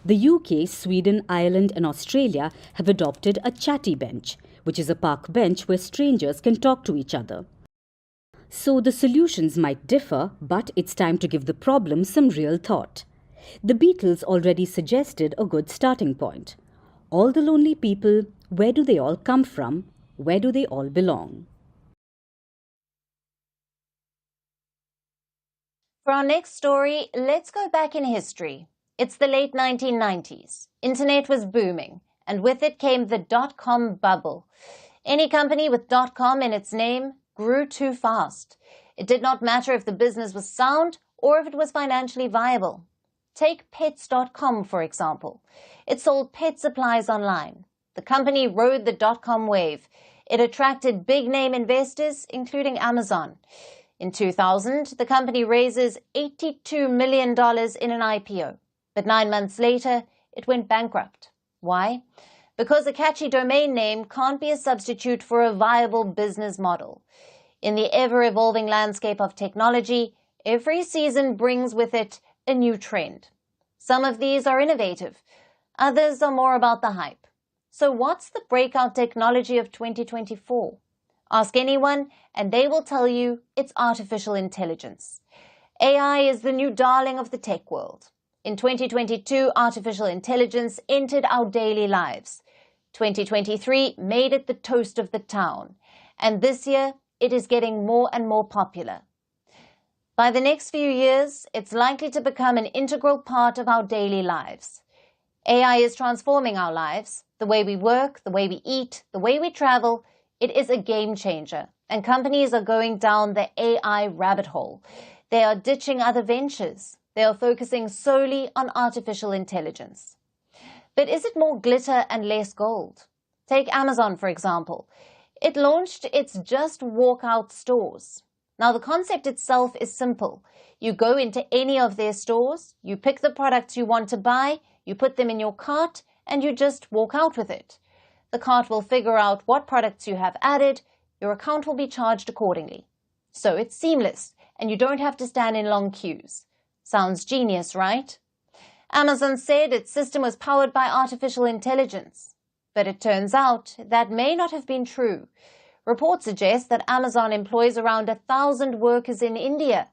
The UK, Sweden, Ireland, and Australia have adopted a chatty bench, which is a park bench where strangers can talk to each other. So the solutions might differ, but it's time to give the problem some real thought. The Beatles already suggested a good starting point. All the lonely people, where do they all come from? Where do they all belong? For our next story, let's go back in history. It's the late 1990s. Internet was booming, and with it came the dot-com bubble. Any company with .com in its name grew too fast. It did not matter if the business was sound or if it was financially viable. Take Pets.com, for example. It sold pet supplies online. The company rode the dot-com wave. It attracted big-name investors, including Amazon. In 2000, the company raises $82 million in an IPO. But 9 months later, it went bankrupt. Why? Because a catchy domain name can't be a substitute for a viable business model. In the ever-evolving landscape of technology, every season brings with it a new trend. Some of these are innovative. Others are more about the hype. So what's the breakout technology of 2024? Ask anyone, and they will tell you it's artificial intelligence. AI is the new darling of the tech world. In 2022, artificial intelligence entered our daily lives. 2023 made it the toast of the town. And this year, it is getting more and more popular. By the next few years, it's likely to become an integral part of our daily lives. AI is transforming our lives, the way we work, the way we eat, the way we travel. It is a game changer, and companies are going down the AI rabbit hole. They are ditching other ventures. They are focusing solely on artificial intelligence. But is it more glitter and less gold? Take Amazon, for example. It launched its Just Walk Out stores. Now, the concept itself is simple. You go into any of their stores, you pick the products you want to buy, you put them in your cart, and you just walk out with it. The cart will figure out what products you have added, your account will be charged accordingly. So it's seamless, and you don't have to stand in long queues. Sounds genius, right? Amazon said its system was powered by artificial intelligence. But it turns out that may not have been true. Reports suggest that Amazon employs around 1,000 workers in India.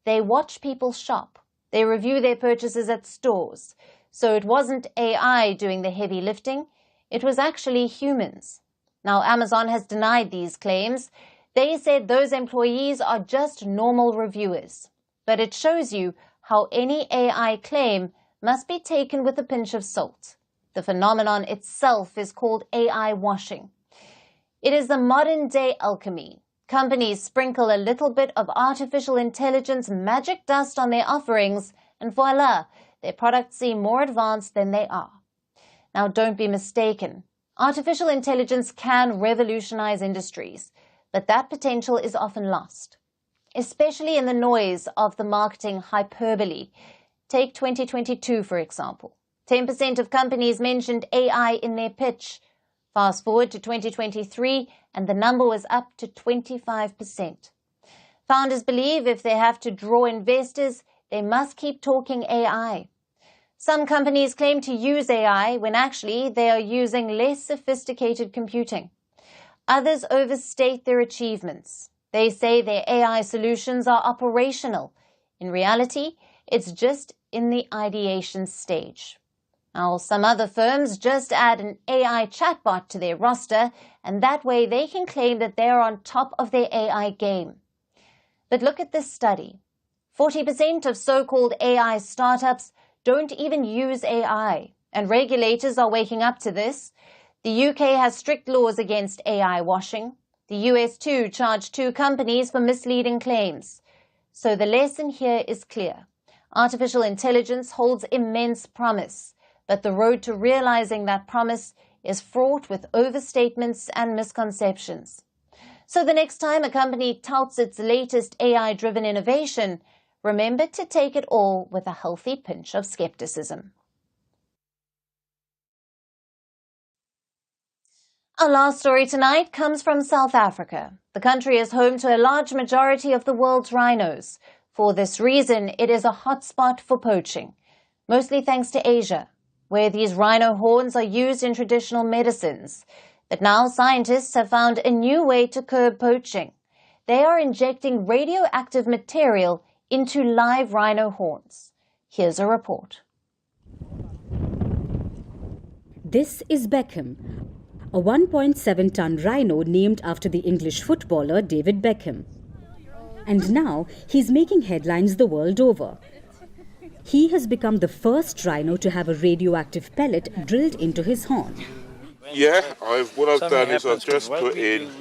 They watch people shop. They review their purchases at stores. So it wasn't AI doing the heavy lifting. It was actually humans. Now, Amazon has denied these claims. They said those employees are just normal reviewers. But it shows you how any AI claim must be taken with a pinch of salt. The phenomenon itself is called AI washing. It is the modern-day alchemy. Companies sprinkle a little bit of artificial intelligence magic dust on their offerings, and voila, their products seem more advanced than they are. Now, don't be mistaken. Artificial intelligence can revolutionize industries, but that potential is often lost, especially in the noise of the marketing hyperbole. Take 2022, for example. 10% of companies mentioned AI in their pitch. Fast forward to 2023, and the number was up to 25%. Founders believe if they have to draw investors, they must keep talking AI. Some companies claim to use AI when actually they are using less sophisticated computing. Others overstate their achievements. They say their AI solutions are operational. In reality, it's just in the ideation stage. Now, some other firms just add an AI chatbot to their roster, and that way they can claim that they are on top of their AI game. But look at this study. 40% of so-called AI startups don't even use AI, and regulators are waking up to this. The UK has strict laws against AI washing. The US, too, charged 2 companies for misleading claims. So the lesson here is clear. Artificial intelligence holds immense promise. But the road to realizing that promise is fraught with overstatements and misconceptions. So the next time a company touts its latest AI-driven innovation, remember to take it all with a healthy pinch of skepticism. Our last story tonight comes from South Africa. The country is home to a large majority of the world's rhinos. For this reason, it is a hotspot for poaching, mostly thanks to Asia, where these rhino horns are used in traditional medicines. But now scientists have found a new way to curb poaching. They are injecting radioactive material into live rhino horns. Here's a report. This is Beckham, a 1.7-ton rhino named after the English footballer David Beckham. And now he's making headlines the world over. He has become the first rhino to have a radioactive pellet drilled into his horn. Yeah, what I've done is I've just put in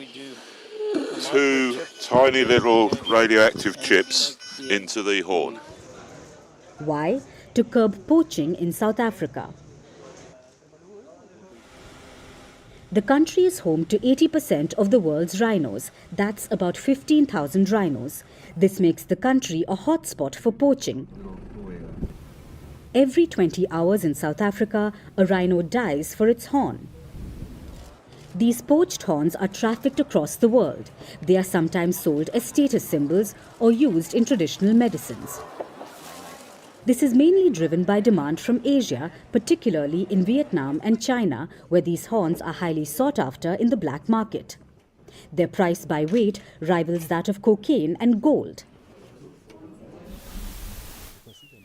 2 tiny little radioactive chips into the horn. Why? To curb poaching in South Africa. The country is home to 80% of the world's rhinos. That's about 15,000 rhinos. This makes the country a hotspot for poaching. Every 20 hours in South Africa, a rhino dies for its horn. These poached horns are trafficked across the world. They are sometimes sold as status symbols or used in traditional medicines. This is mainly driven by demand from Asia, particularly in Vietnam and China, where these horns are highly sought after in the black market. Their price by weight rivals that of cocaine and gold.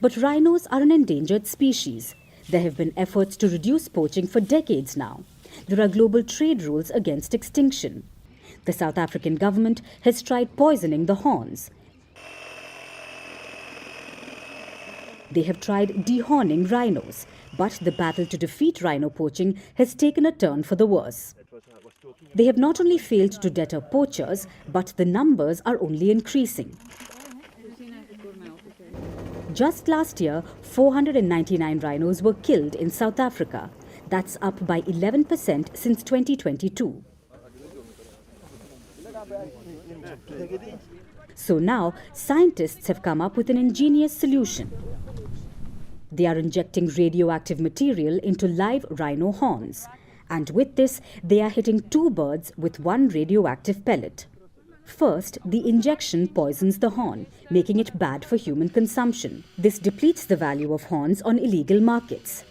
But rhinos are an endangered species. There have been efforts to reduce poaching for decades now. There are global trade rules against extinction. The South African government has tried poisoning the horns. They have tried dehorning rhinos, but the battle to defeat rhino poaching has taken a turn for the worse. They have not only failed to deter poachers, but the numbers are only increasing. Just last year, 499 rhinos were killed in South Africa. That's up by 11% since 2022. So now, scientists have come up with an ingenious solution. They are injecting radioactive material into live rhino horns. And with this, they are hitting two birds with one radioactive pellet. First, the injection poisons the horn, making it bad for human consumption. This depletes the value of horns on illegal markets.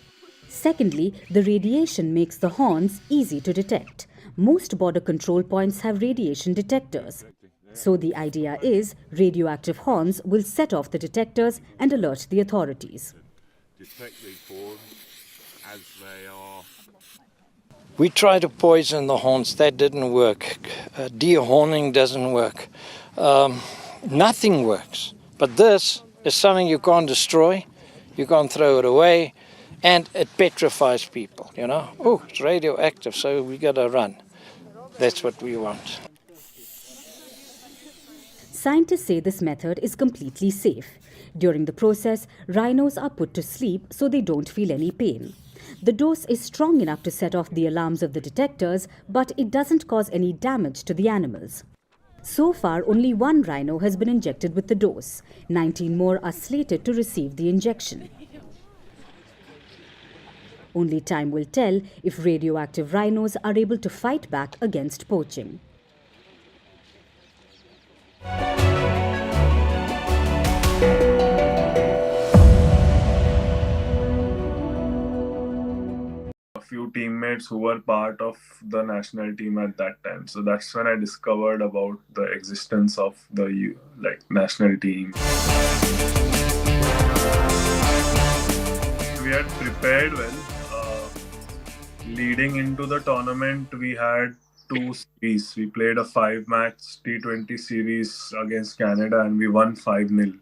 Secondly, the radiation makes the horns easy to detect. Most border control points have radiation detectors. So the idea is radioactive horns will set off the detectors and alert the authorities. Detect these horns as they are. We tried to poison the horns, that didn't work. Dehorning doesn't work. Nothing works. But this is something you can't destroy, you can't throw it away, and it petrifies people, you know. Oh, it's radioactive, so we gotta run. That's what we want. Scientists say this method is completely safe. During the process, rhinos are put to sleep so they don't feel any pain. The dose is strong enough to set off the alarms of the detectors, but it doesn't cause any damage to the animals. So far, only one rhino has been injected with the dose. 19 more are slated to receive the injection. Only time will tell if radioactive rhinos are able to fight back against poaching. Few teammates who were part of the national team at that time. So that's when I discovered about the existence of the national team. We had prepared well. Leading into the tournament, we had two series. We played a 5-match T20 series against Canada and we won 5-0.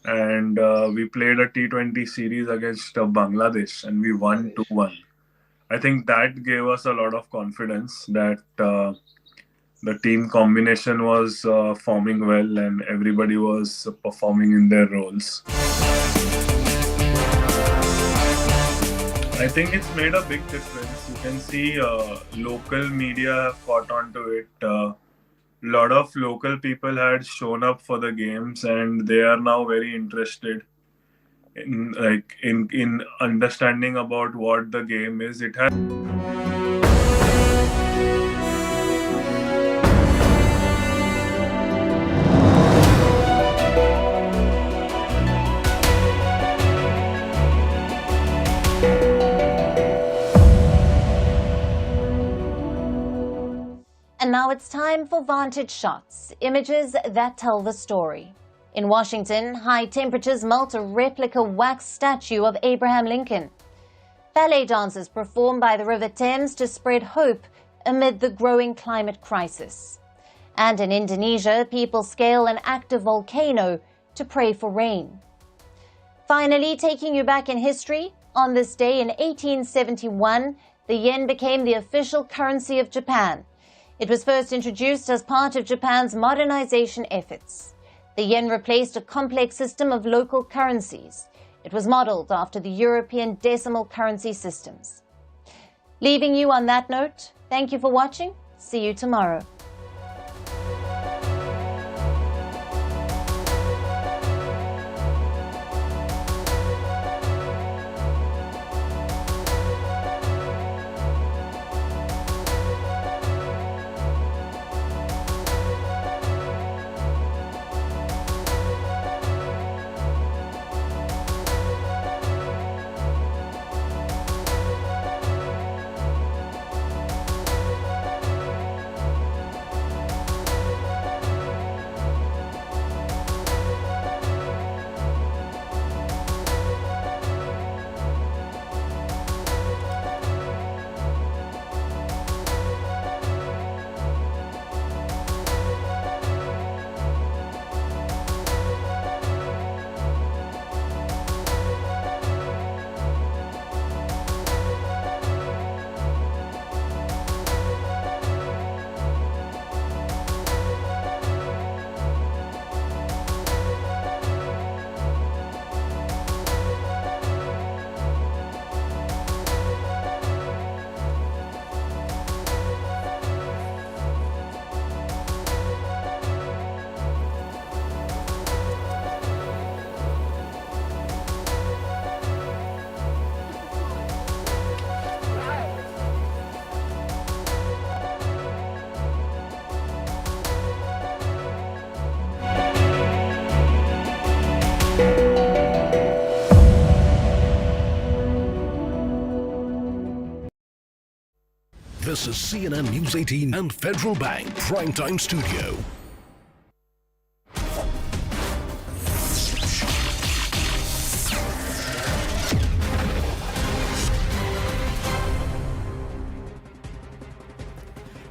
And we played a T20 series against Bangladesh and we won 2-1. I think that gave us a lot of confidence that the team combination was forming well and everybody was performing in their roles. I think it's made a big difference. You can see local media have caught on to it. A lot of local people had shown up for the games and they are now very interested in understanding about what the game is. It has And now it's time for Vantage Shots, images that tell the story. In Washington, high temperatures melt a replica wax statue of Abraham Lincoln. Ballet dancers perform by the River Thames to spread hope amid the growing climate crisis. And in Indonesia, people scale an active volcano to pray for rain. Finally, taking you back in history, on this day in 1871, the yen became the official currency of Japan. It was first introduced as part of Japan's modernization efforts. The yen replaced a complex system of local currencies. It was modeled after the European decimal currency systems. Leaving you on that note, thank you for watching. See you tomorrow. This is CNN News 18 and Federal Bank Primetime Studio.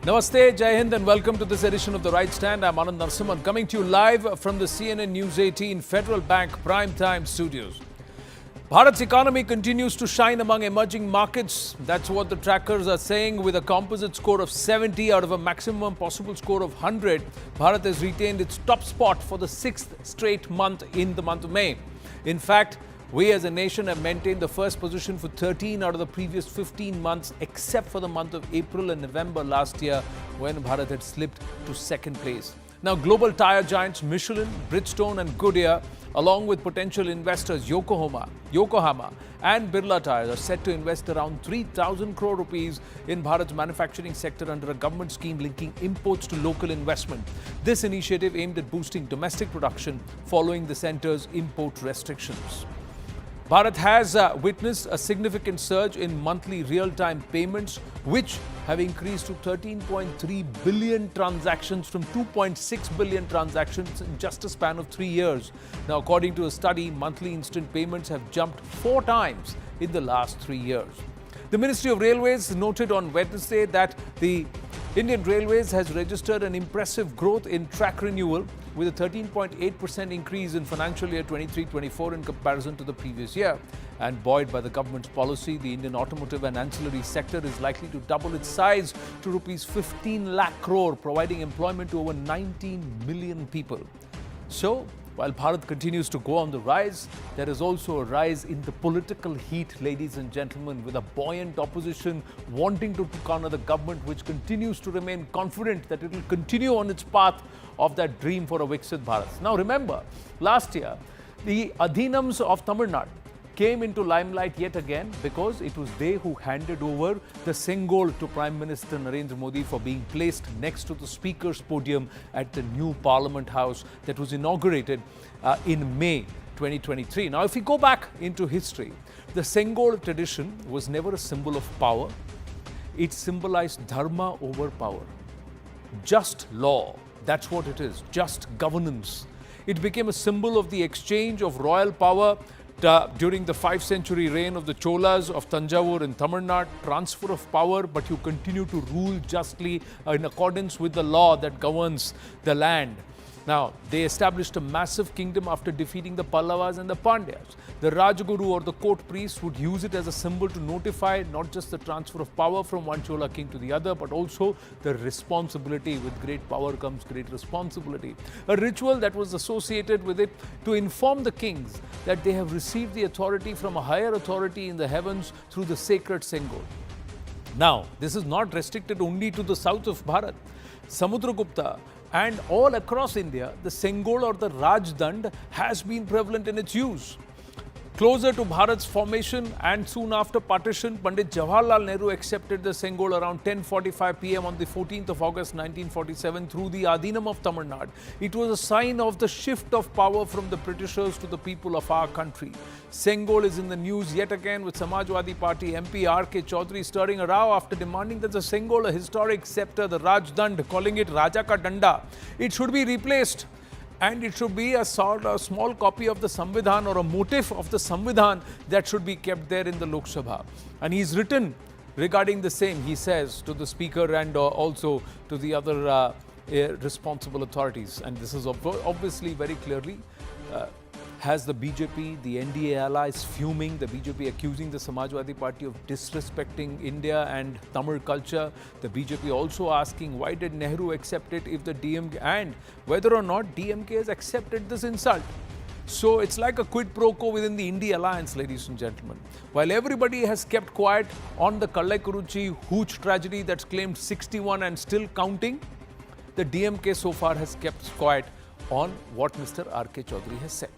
Namaste, Jai Hind, and welcome to this edition of The Right Stand. I'm Anand Narasimhan, coming to you live from the CNN News 18 Federal Bank Primetime Studios. Bharat's economy continues to shine among emerging markets. That's what the trackers are saying. With a composite score of 70 out of a maximum possible score of 100, Bharat has retained its top spot for the 6th straight month in the month of May. In fact, we as a nation have maintained the first position for 13 out of the previous 15 months, except for the month of April and November last year, when Bharat had slipped to second place. Now, global tyre giants Michelin, Bridgestone and Goodyear, along with potential investors Yokohama and Birla Tyres, are set to invest around 3,000 crore rupees in Bharat's manufacturing sector under a government scheme linking imports to local investment. This initiative aimed at boosting domestic production following the centre's import restrictions. Bharat has witnessed a significant surge in monthly real-time payments, which have increased to 13.3 billion transactions from 2.6 billion transactions in just a span of 3 years. Now, according to a study, monthly instant payments have jumped 4 times in the last 3 years. The Ministry of Railways noted on Wednesday that the Indian Railways has registered an impressive growth in track renewal, with a 13.8% increase in financial year 23-24 in comparison to the previous year. And buoyed by the government's policy, the Indian automotive and ancillary sector is likely to double its size to rupees 15 lakh crore, providing employment to over 19 million people. So, while Bharat continues to go on the rise, there is also a rise in the political heat, ladies and gentlemen, with a buoyant opposition wanting to corner the government, which continues to remain confident that it will continue on its path of that dream for a Viksit Bharat. Now remember, last year, the Adhinams of Tamil Nadu came into limelight yet again because it was they who handed over the Sengol to Prime Minister Narendra Modi for being placed next to the Speaker's podium at the new Parliament House that was inaugurated in May 2023. Now, if we go back into history, the Sengol tradition was never a symbol of power. It symbolized dharma over power. Just law, that's what it is, just governance. It became a symbol of the exchange of royal power during the 5th century reign of the Cholas of Tanjavur in Tamil Nadu, transfer of power, but you continue to rule justly in accordance with the law that governs the land. Now, they established a massive kingdom after defeating the Pallavas and the Pandyas. The Rajguru or the court priest would use it as a symbol to notify not just the transfer of power from one Chola king to the other, but also the responsibility. With great power comes great responsibility. A ritual that was associated with it to inform the kings that they have received the authority from a higher authority in the heavens through the sacred Sengol. Now, this is not restricted only to the south of Bharat. Samudragupta and all across India, the Sengol or the Rajdand has been prevalent in its use. Closer to Bharat's formation and soon after partition, Pandit Jawaharlal Nehru accepted the Sengol around 10:45 p.m. on the 14th of August 1947 through the Adhinam of Tamil Nadu. It was a sign of the shift of power from the Britishers to the people of our country. Sengol is in the news yet again, with Samajwadi Party MP R.K. Chaudhary stirring a row after demanding that the Sengol, a historic scepter, the Rajdand, calling it Raja Ka Danda, it should be replaced. And it should be a small copy of the Samvidhan or a motif of the Samvidhan that should be kept there in the Lok Sabha. And he's written regarding the same, he says, to the Speaker and also to the other responsible authorities. And this is obviously very clearly has the BJP, the NDA allies fuming, the BJP accusing the Samajwadi Party of disrespecting India and Tamil culture. The BJP also asking why did Nehru accept it if the DMK, and whether or not DMK has accepted this insult. So it's like a quid pro quo within the India alliance, ladies and gentlemen. While everybody has kept quiet on the Kallai-Kuruchi Hooch tragedy that's claimed 61 and still counting, the DMK so far has kept quiet on what Mr. R.K. Chaudhary has said.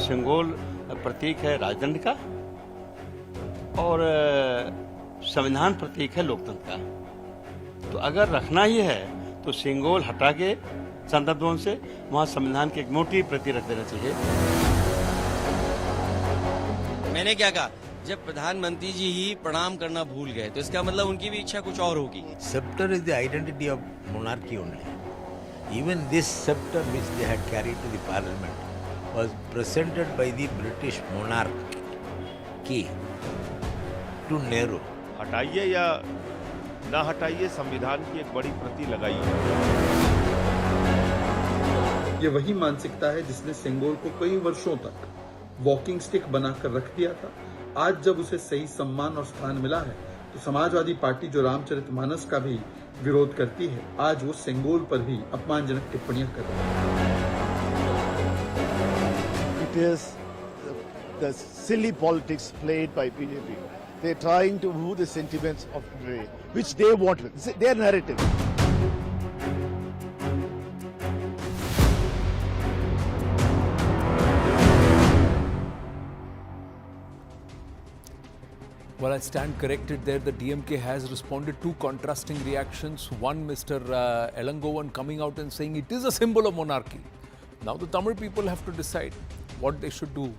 Sengol प्रतीक है राजदंड का और संविधान प्रतीक है लोकतंत्र का। तो अगर रखना ही है तो सेंगोल हटा के संदर्भों से वहाँ संविधान की एक मोटी प्रति रख देना चाहिए। मैंने क्या कहा, जब प्रधानमंत्री जी ही प्रणाम करना भूल गए तो इसका मतलब उनकी भी इच्छा कुछ और होगी। Scepter is the identity of monarchy only. Even this scepter which they had carried to the parliament was presented by the British monarch to Nehru. हटाइए या ना हटाइए, संविधान की एक बड़ी प्रति लगाइए। ये वही मानसिकता है जिसने सेंगोल को कई वर्षों तक वॉकिंग स्टिक बनाकर रख दिया था। आज जब उसे सही सम्मान और स्थान मिला है तो समाजवादी पार्टी जो रामचरितमानस का भी विरोध करती है, आज वो सेंगोल पर भी अपमानजनक टिप्पणियां कर रही है। It is the silly politics played by BJP. They're trying to move the sentiments of which they want, their narrative. Well, I stand corrected there. The DMK has responded to contrasting reactions. One, Mr. Elangovan coming out and saying it is a symbol of monarchy. Now the Tamil people have to decide what they should do.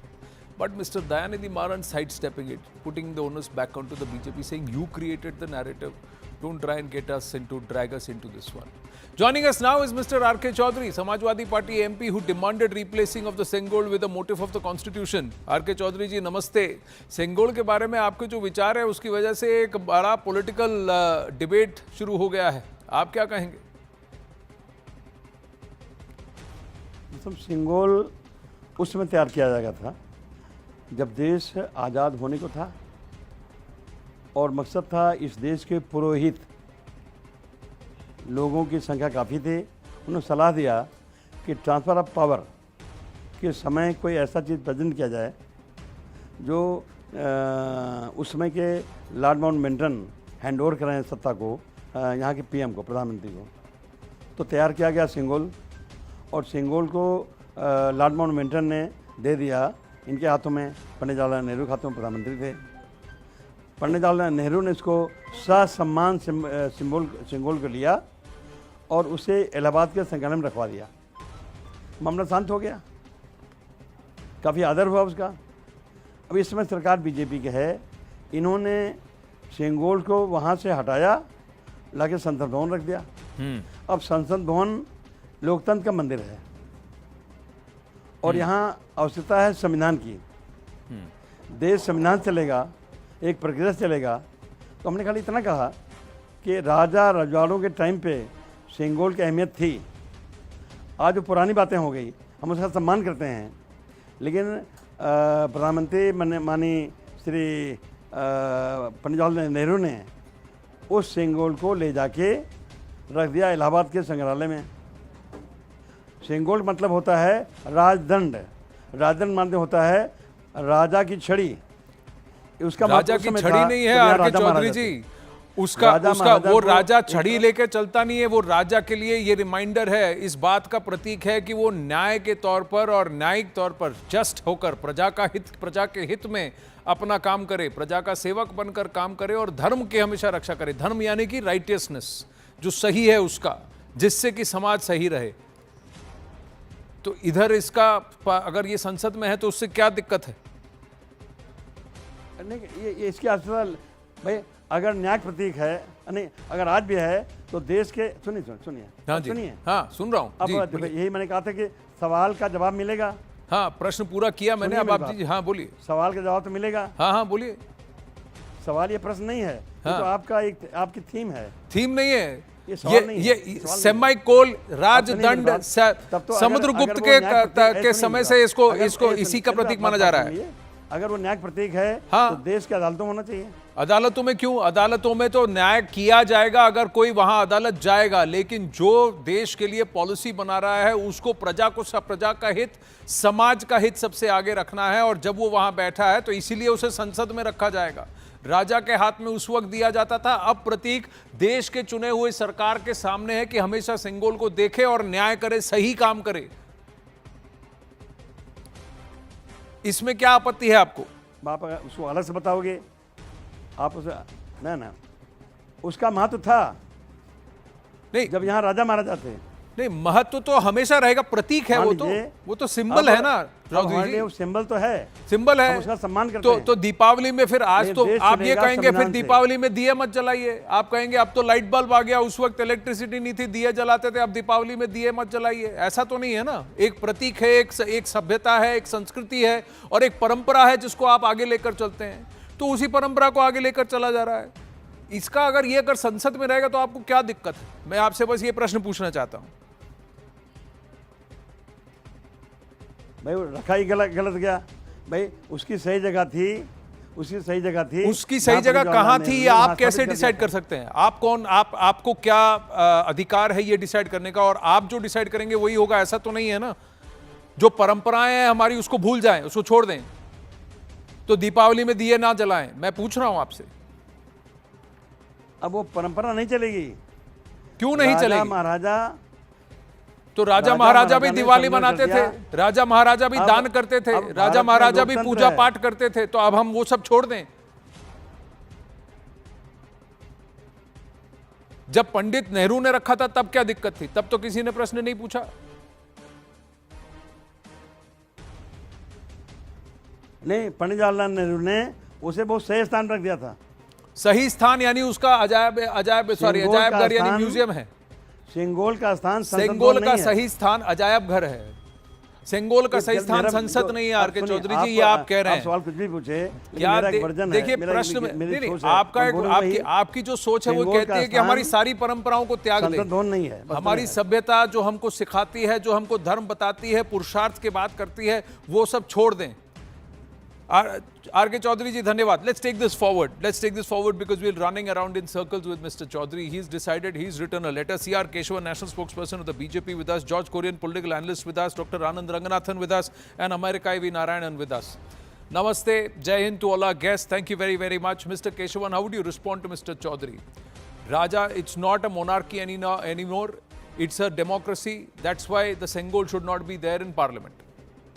But Mr. Dayanidhi Maran sidestepping it, putting the onus back onto the BJP, saying you created the narrative. Don't try and drag us into this one. Joining us now is Mr. R.K. Chaudhary, Samajwadi Party MP who demanded replacing of the Sengol with the motive of the Constitution. R.K. Chaudhary जी नमस्ते। सेंगोल के बारे में आपके जो विचार है उसकी वजह से एक बड़ा पॉलिटिकल डिबेट शुरू हो गया है, आप क्या कहेंगे? सेंगोल उस समय तैयार किया जाएगा था जब देश आज़ाद होने को था और मकसद था इस देश के पुरोहित लोगों की संख्या काफ़ी थे। उन्होंने सलाह दिया कि ट्रांसफ़र ऑफ पावर के समय कोई ऐसा चीज़ प्रेजेंट किया जाए जो उस समय के लॉर्ड माउंटबेटन हैंड ओवर कराएं सत्ता को यहाँ के पीएम को, प्रधानमंत्री को। तो तैयार किया गया सेंगोल, और सेंगोल को लॉर्ड माउंटबेटन ने दे दिया इनके हाथों में। पंडित जवाहरलाल नेहरू के हाथों में प्रधानमंत्री थे। पंडित जवाहरलाल नेहरू ने इसको ससम्मान सेंगोल को लिया और उसे इलाहाबाद के संग्रहालय में रखवा दिया। मामला शांत हो गया, काफ़ी आदर हुआ उसका। अब इस समय सरकार बीजेपी के है, इन्होंने सेंगोल को वहाँ से हटाया, लाके संसद भवन रख दिया। अब संसद भवन लोकतंत्र का मंदिर है और यहाँ आवश्यकता है संविधान की। देश संविधान चलेगा, एक प्रक्रिया चलेगा। तो हमने खाली इतना कहा कि राजा रजवाड़ों के टाइम पे सेंगोल की अहमियत थी। आज वो पुरानी बातें हो गई, हम उसका सम्मान करते हैं, लेकिन प्रधानमंत्री माननीय श्री पंडित जवाहरलाल नेहरू ने उस सेंगोल को ले जाके रख दिया इलाहाबाद के संग्रहालय में। सेंगोल मतलब होता है राजदंड। राजदंड मतलब होता है राजा की छड़ी। उसका राजा की छड़ी नहीं है आर.के. चौधरी जी, उसका वो राजा छड़ी लेके चलता नहीं है। वो राजा के लिए ये रिमाइंडर है, इस बात का प्रतीक है कि वो न्याय के तौर पर और न्यायिक तौर पर जस्ट होकर प्रजा के हित में अपना काम करे, प्रजा का सेवक बनकर काम करे और धर्म की हमेशा रक्षा करे। धर्म यानी कि राइटियसनेस, जो सही है उसका, जिससे कि समाज सही रहे। तो इधर इसका अगर ये संसद में है तो उससे क्या दिक्कत है? नहीं, ये इसके अस्पताल भाई अगर न्याय प्रतीक है, नहीं अगर आज भी है तो देश के सुनिए हाँ जी, सुनिए, हाँ सुन रहा हूँ। अब यही मैंने कहा था कि सवाल का जवाब मिलेगा। हाँ, प्रश्न पूरा किया मैंने, अब आप जी हाँ बोलिए। सवाल का जवाब तो मिलेगा। हाँ हाँ बोलिए। सवाल ये प्रश्न नहीं है, हाँ। तो आपकी थीम है। थीम नहीं है ये सेमाइकोल राजदंड समुद्रगुप्त के समय से इसको इसी का प्रतीक माना जा रहा है। अगर वो न्याय प्रतीक है हाँ, तो देश की अदालतों में होना चाहिए। अदालतों में क्यों? अदालतों में तो न्याय किया जाएगा अगर कोई वहां अदालत जाएगा, लेकिन जो देश के लिए पॉलिसी बना रहा है उसको प्रजा का हित, समाज का हित सबसे आगे रखना है। और जब वो वहां बैठा है तो इसीलिए उसे संसद में रखा जाएगा। राजा के हाथ में उस वक्त दिया जाता था, अब प्रतीक देश के चुने हुए सरकार के सामने है कि हमेशा सेंगोल को देखे और न्याय करे, सही काम करे। इसमें क्या आपत्ति है आपको? आप उसको अलग से बताओगे आप उसे ना उसका महत्व था नहीं, जब यहाँ राजा महाराजा थे। नहीं, महत्व तो हमेशा रहेगा, प्रतीक है वो तो सिंबल है ना चौधरी जी। सिंबल तो है, सिंबल है, उसका सम्मान करते हैं। तो दीपावली में फिर आज तो आप ये कहेंगे फिर दीपावली में दिए मत जलाइए, आप कहेंगे अब तो लाइट बल्ब आ गया, उस वक्त इलेक्ट्रिसिटी नहीं थी, दिए जलाते थे, अब दीपावली में दिए मत जलाइए, ऐसा तो नहीं है ना। एक प्रतीक है, एक सभ्यता है, एक संस्कृति है और एक परंपरा है जिसको आप आगे लेकर चलते हैं, तो उसी परंपरा को आगे लेकर चला जा रहा है। इसका अगर संसद में रहेगा तो आपको क्या दिक्कत है? मैं आपसे बस ये प्रश्न पूछना चाहता हूं। भाई रखा ही गलत गया भाई, उसकी सही जगह थी, उसकी सही जगह कहां थी, ये आप कैसे डिसाइड कर सकते हैं? आप कौन, आपको क्या अधिकार है ये डिसाइड करने का? और आप जो डिसाइड करेंगे वही होगा, ऐसा तो नहीं है ना। जो परंपराएं हैं हमारी उसको भूल जाएं, उसको छोड़ दें, तो दीपावली में दिए ना जलाएं। मैं पूछ रहा हूं आपसे। अब वो परंपरा नहीं चलेगी। क्यों नहीं चलेगी? महाराजा तो राजा महाराजा भी दिवाली मनाते थे, राजा महाराजा भी दान करते थे, राजा महाराजा भी पूजा पाठ करते थे, तो अब हम वो सब छोड़ दें? जब पंडित नेहरू ने रखा था तब क्या दिक्कत थी? तब तो किसी ने प्रश्न नहीं पूछा। नहीं, पंडित जवाहरलाल नेहरू ने उसे बहुत सही स्थान रख दिया था। सही स्थान यानी उसका अजायब घर यानी म्यूजियम है। सेंगोल का स्थान सही स्थान अजायब घर है। सेंगोल का सही स्थान संसद नहीं है। आर के चौधरी जी, ये आप कह रहे हैं। सवाल कुछ भी पूछे, क्या देखिए प्रश्न में आपकी जो सोच है वो कहती है कि हमारी सारी परंपराओं को त्याग दें। नहीं है, हमारी सभ्यता जो हमको सिखाती है, जो हमको धर्म बताती है, पुरुषार्थ की बात करती है, वो सब छोड़ दें। आर के चौधरी जी, धन्यवाद। Let's take this forward because we're running around in circles with Mr. Chaudhary. He's decided, he's written a letter. C.R. Keshavan, national spokesperson of the BJP with us. George Korean, political analyst with us. Dr. Anand Ranganathan with us. And Amerikai V. Narayanan with us. Namaste, Jai Hind to all our guests. Thank you very, very much. Mr. Keshavan, how would you respond to Mr. Chaudhary? Raja, it's not a monarchy anymore. It's a democracy. That's why the Sengol should not be there in parliament.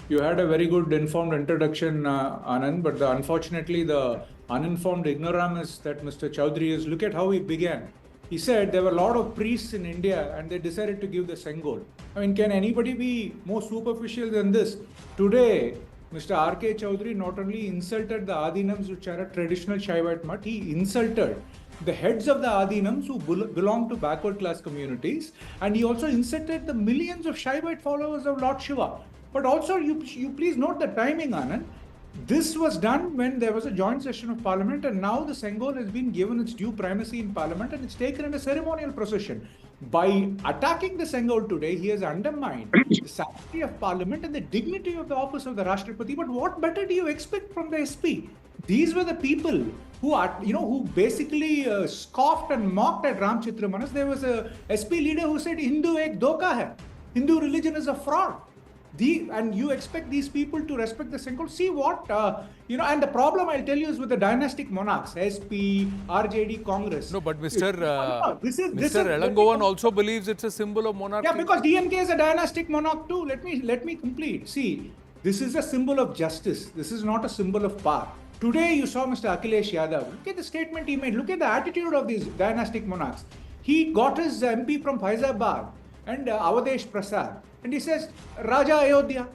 You had a very good informed introduction, Anand, but unfortunately the uninformed ignoramus that Mr. Chaudhary is, look at how he began. He said there were a lot of priests in India and they decided to give the Sengol. I mean, can anybody be more superficial than this? Today, Mr. R.K. Chaudhary not only insulted the Adinams, which are a traditional Shaivite mutt, he insulted the heads of the Adinams who belong to backward class communities, and he also insulted the millions of Shaivite followers of Lord Shiva. But also, you please note the timing, Anand. This was done when there was a joint session of Parliament, and now the Sengol has been given its due primacy in Parliament, and it's taken in a ceremonial procession. By attacking the Sengol today, he has undermined the sanctity of Parliament and the dignity of the office of the Rashtrapati. But what better do you expect from the SP? These were the people who are, who basically scoffed and mocked at Ram Chitra Manas. There was a SP leader who said, Hindu ek dhoka hai. Hindu religion is a fraud. And you expect these people to respect the Sengol? See what, and the problem I'll tell you is with the dynastic monarchs, SP, RJD, Congress. No, but Mr. Elangovan also believes it's a symbol of monarchy. Yeah, because DMK is a dynastic monarch too. Let me complete. See, this is a symbol of justice. This is not a symbol of power. Today you saw Mr. Akhilesh Yadav. Look at the statement he made. Look at the attitude of these dynastic monarchs. He got his MP from Faizabad and Avadesh Prasad. And he says, Raja Ayodhya.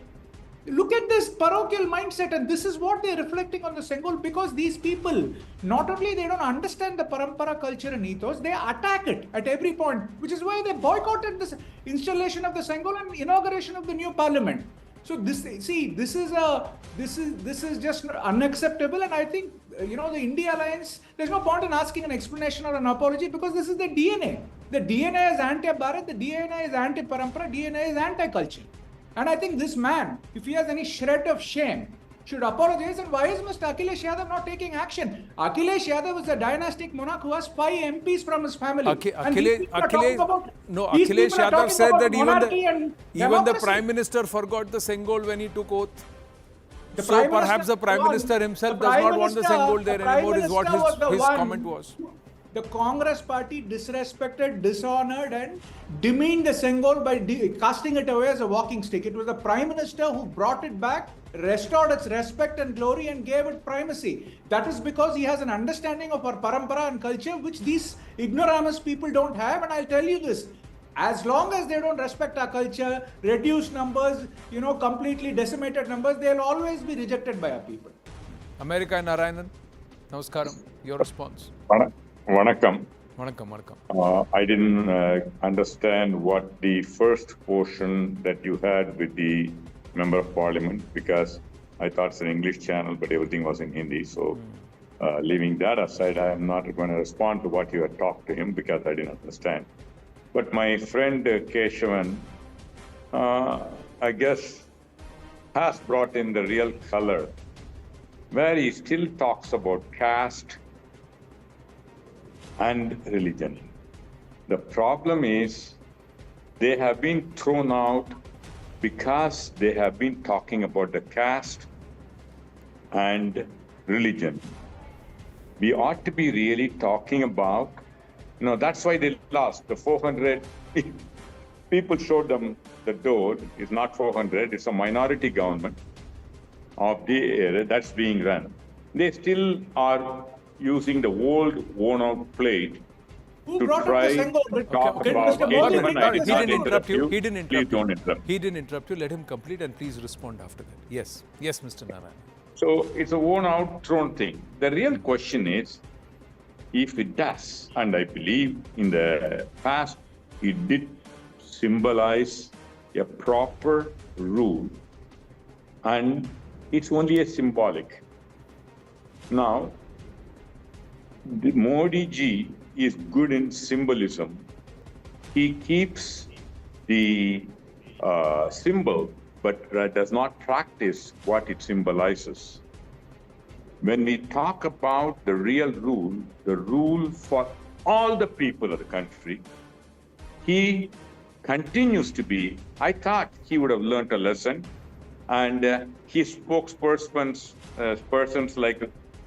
Look at this parochial mindset, and this is what they're reflecting on the Sengol, because these people, not only they don't understand the parampara culture and ethos, they attack it at every point, which is why they boycotted this installation of the Sengol and inauguration of the new parliament. So this is just unacceptable, and I think the India Alliance, there's no point in asking an explanation or an apology, because this is the DNA. The DNA is anti-Bharat, the DNA is anti-parampara, DNA is anti-culture. And I think this man, if he has any shred of shame, should apologize. And why is Mr. Akhilesh Yadav not taking action? Akhilesh Yadav is a dynastic monarch who has 5 MPs from his family. Akhilesh Yadav said that even the Prime Minister forgot the Sengol when he took oath. So perhaps the Prime Minister himself does not want the Sengol there anymore, is what his comment was. The Congress party disrespected, dishonored and demeaned the Sengol by casting it away as a walking stick. It was the Prime Minister who brought it back, restored its respect and glory and gave it primacy. That is because he has an understanding of our parampara and culture, which these ignoramus people don't have. And I'll tell you this, As long as they don't respect our culture, reduce numbers, completely decimated numbers, they'll always be rejected by our people. America and Narayanan, Namaskaram, your response. Vanakkam. Vanakkam. I didn't understand what the first portion that you had with the Member of Parliament, because I thought it's an English channel, but everything was in Hindi. So leaving that aside, I am not going to respond to what you had talked to him because I didn't understand. But my friend Keshavan, I guess, has brought in the real color, where he still talks about caste and religion. The problem is they have been thrown out because they have been talking about the caste and religion. We ought to be really talking about, that's why they lost. The 400 people showed them the door. It's not 400, it's a minority government of the area that's being run. They still are using the old worn-out plate to try to talk about. He didn't interrupt you. Please don't interrupt. He didn't interrupt you. Let him complete and please respond after that. Yes, Mr. Narayan. So it's a worn-out, thrown thing. The real question is, if it does, and I believe in the past it did symbolize a proper rule, and it's only a symbolic. Now, the Modi ji is good in symbolism. He keeps the symbol, but does not practice what it symbolizes. When we talk about the real rule, the rule for all the people of the country, he continues to be, I thought he would have learned a lesson, and his spokespersons persons like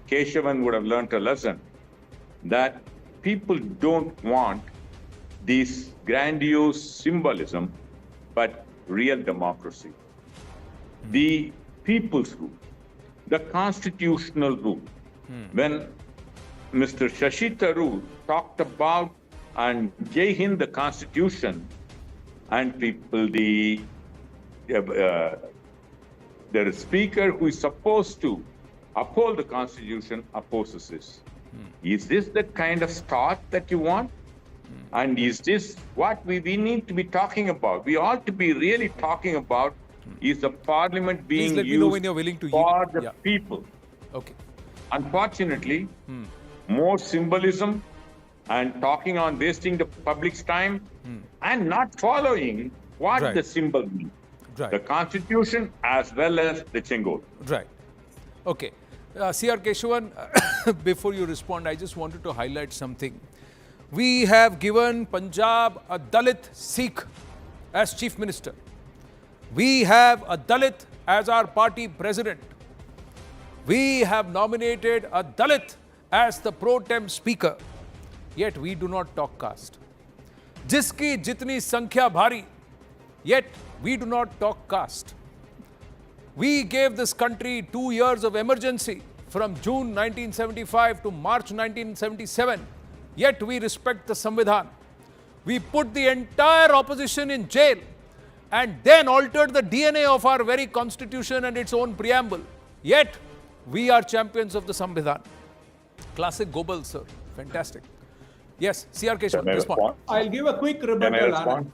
Keshavan would have learned a lesson, that people don't want this grandiose symbolism, but real democracy. The people's rule, the constitutional rule. When Mr. Shashi Tharoor talked about and gave him the constitution, and people, the speaker who is supposed to uphold the constitution opposes this. Is this the kind of start that you want? And is this what we need to be talking about? We ought to be really talking about, is the parliament being used for the people? Okay. Unfortunately, more symbolism and talking on wasting the public's time and not following what the symbol means. The constitution as well as the Chengol. Right. Okay. C.R. Keshavan, before you respond, I just wanted to highlight something. We have given Punjab a Dalit Sikh as Chief Minister. We have a Dalit as our party president. We have nominated a Dalit as the pro tem speaker. Yet we do not talk caste. Jiski jitni sankhya bhari, yet we do not talk caste. We gave this country 2 years of emergency from June 1975 to March 1977, yet we respect the Samvidhan. We put the entire opposition in jail and then altered the DNA of our very constitution and its own preamble. Yet we are champions of the Samvidhan. Classic Gobal, sir. Fantastic. Yes, C.R. Keshavan, respond. I'll give a quick rebuttal.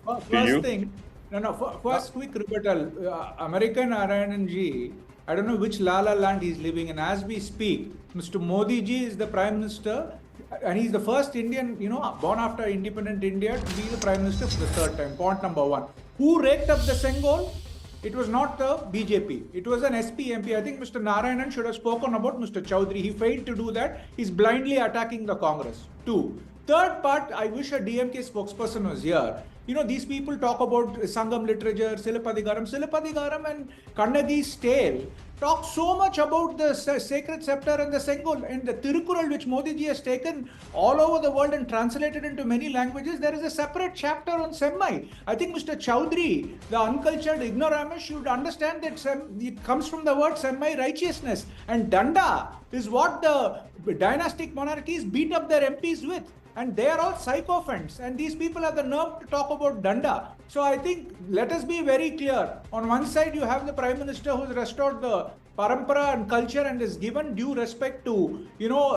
First quick rebuttal. American Narayanan ji, I don't know which Lala land he's living in. As we speak, Mr. Modi ji is the Prime Minister, and he's the first Indian, born after independent India to be the Prime Minister for the third time. Point number one. Who raked up the Sengol? It was not the BJP. It was an SP MP. I think Mr. Narayanan should have spoken about Mr. Chaudhary. He failed to do that. He's blindly attacking the Congress. Two. Third part, I wish a DMK spokesperson was here. These people talk about Sangam literature, Silapadigaram. Silapadigaram and Kannagi's tale talk so much about the sacred scepter and the Sengol. And the Tirukural, which Modi ji has taken all over the world and translated into many languages, there is a separate chapter on Semmai. I think Mr. Chaudhary, the uncultured ignoramus, should understand that it comes from the word Semmai, righteousness. And Danda is what the dynastic monarchies beat up their MPs with. And they are all sycophants. And these people have the nerve to talk about danda. So I think, let us be very clear. On one side, you have the Prime Minister who's restored the parampara and culture and has given due respect to,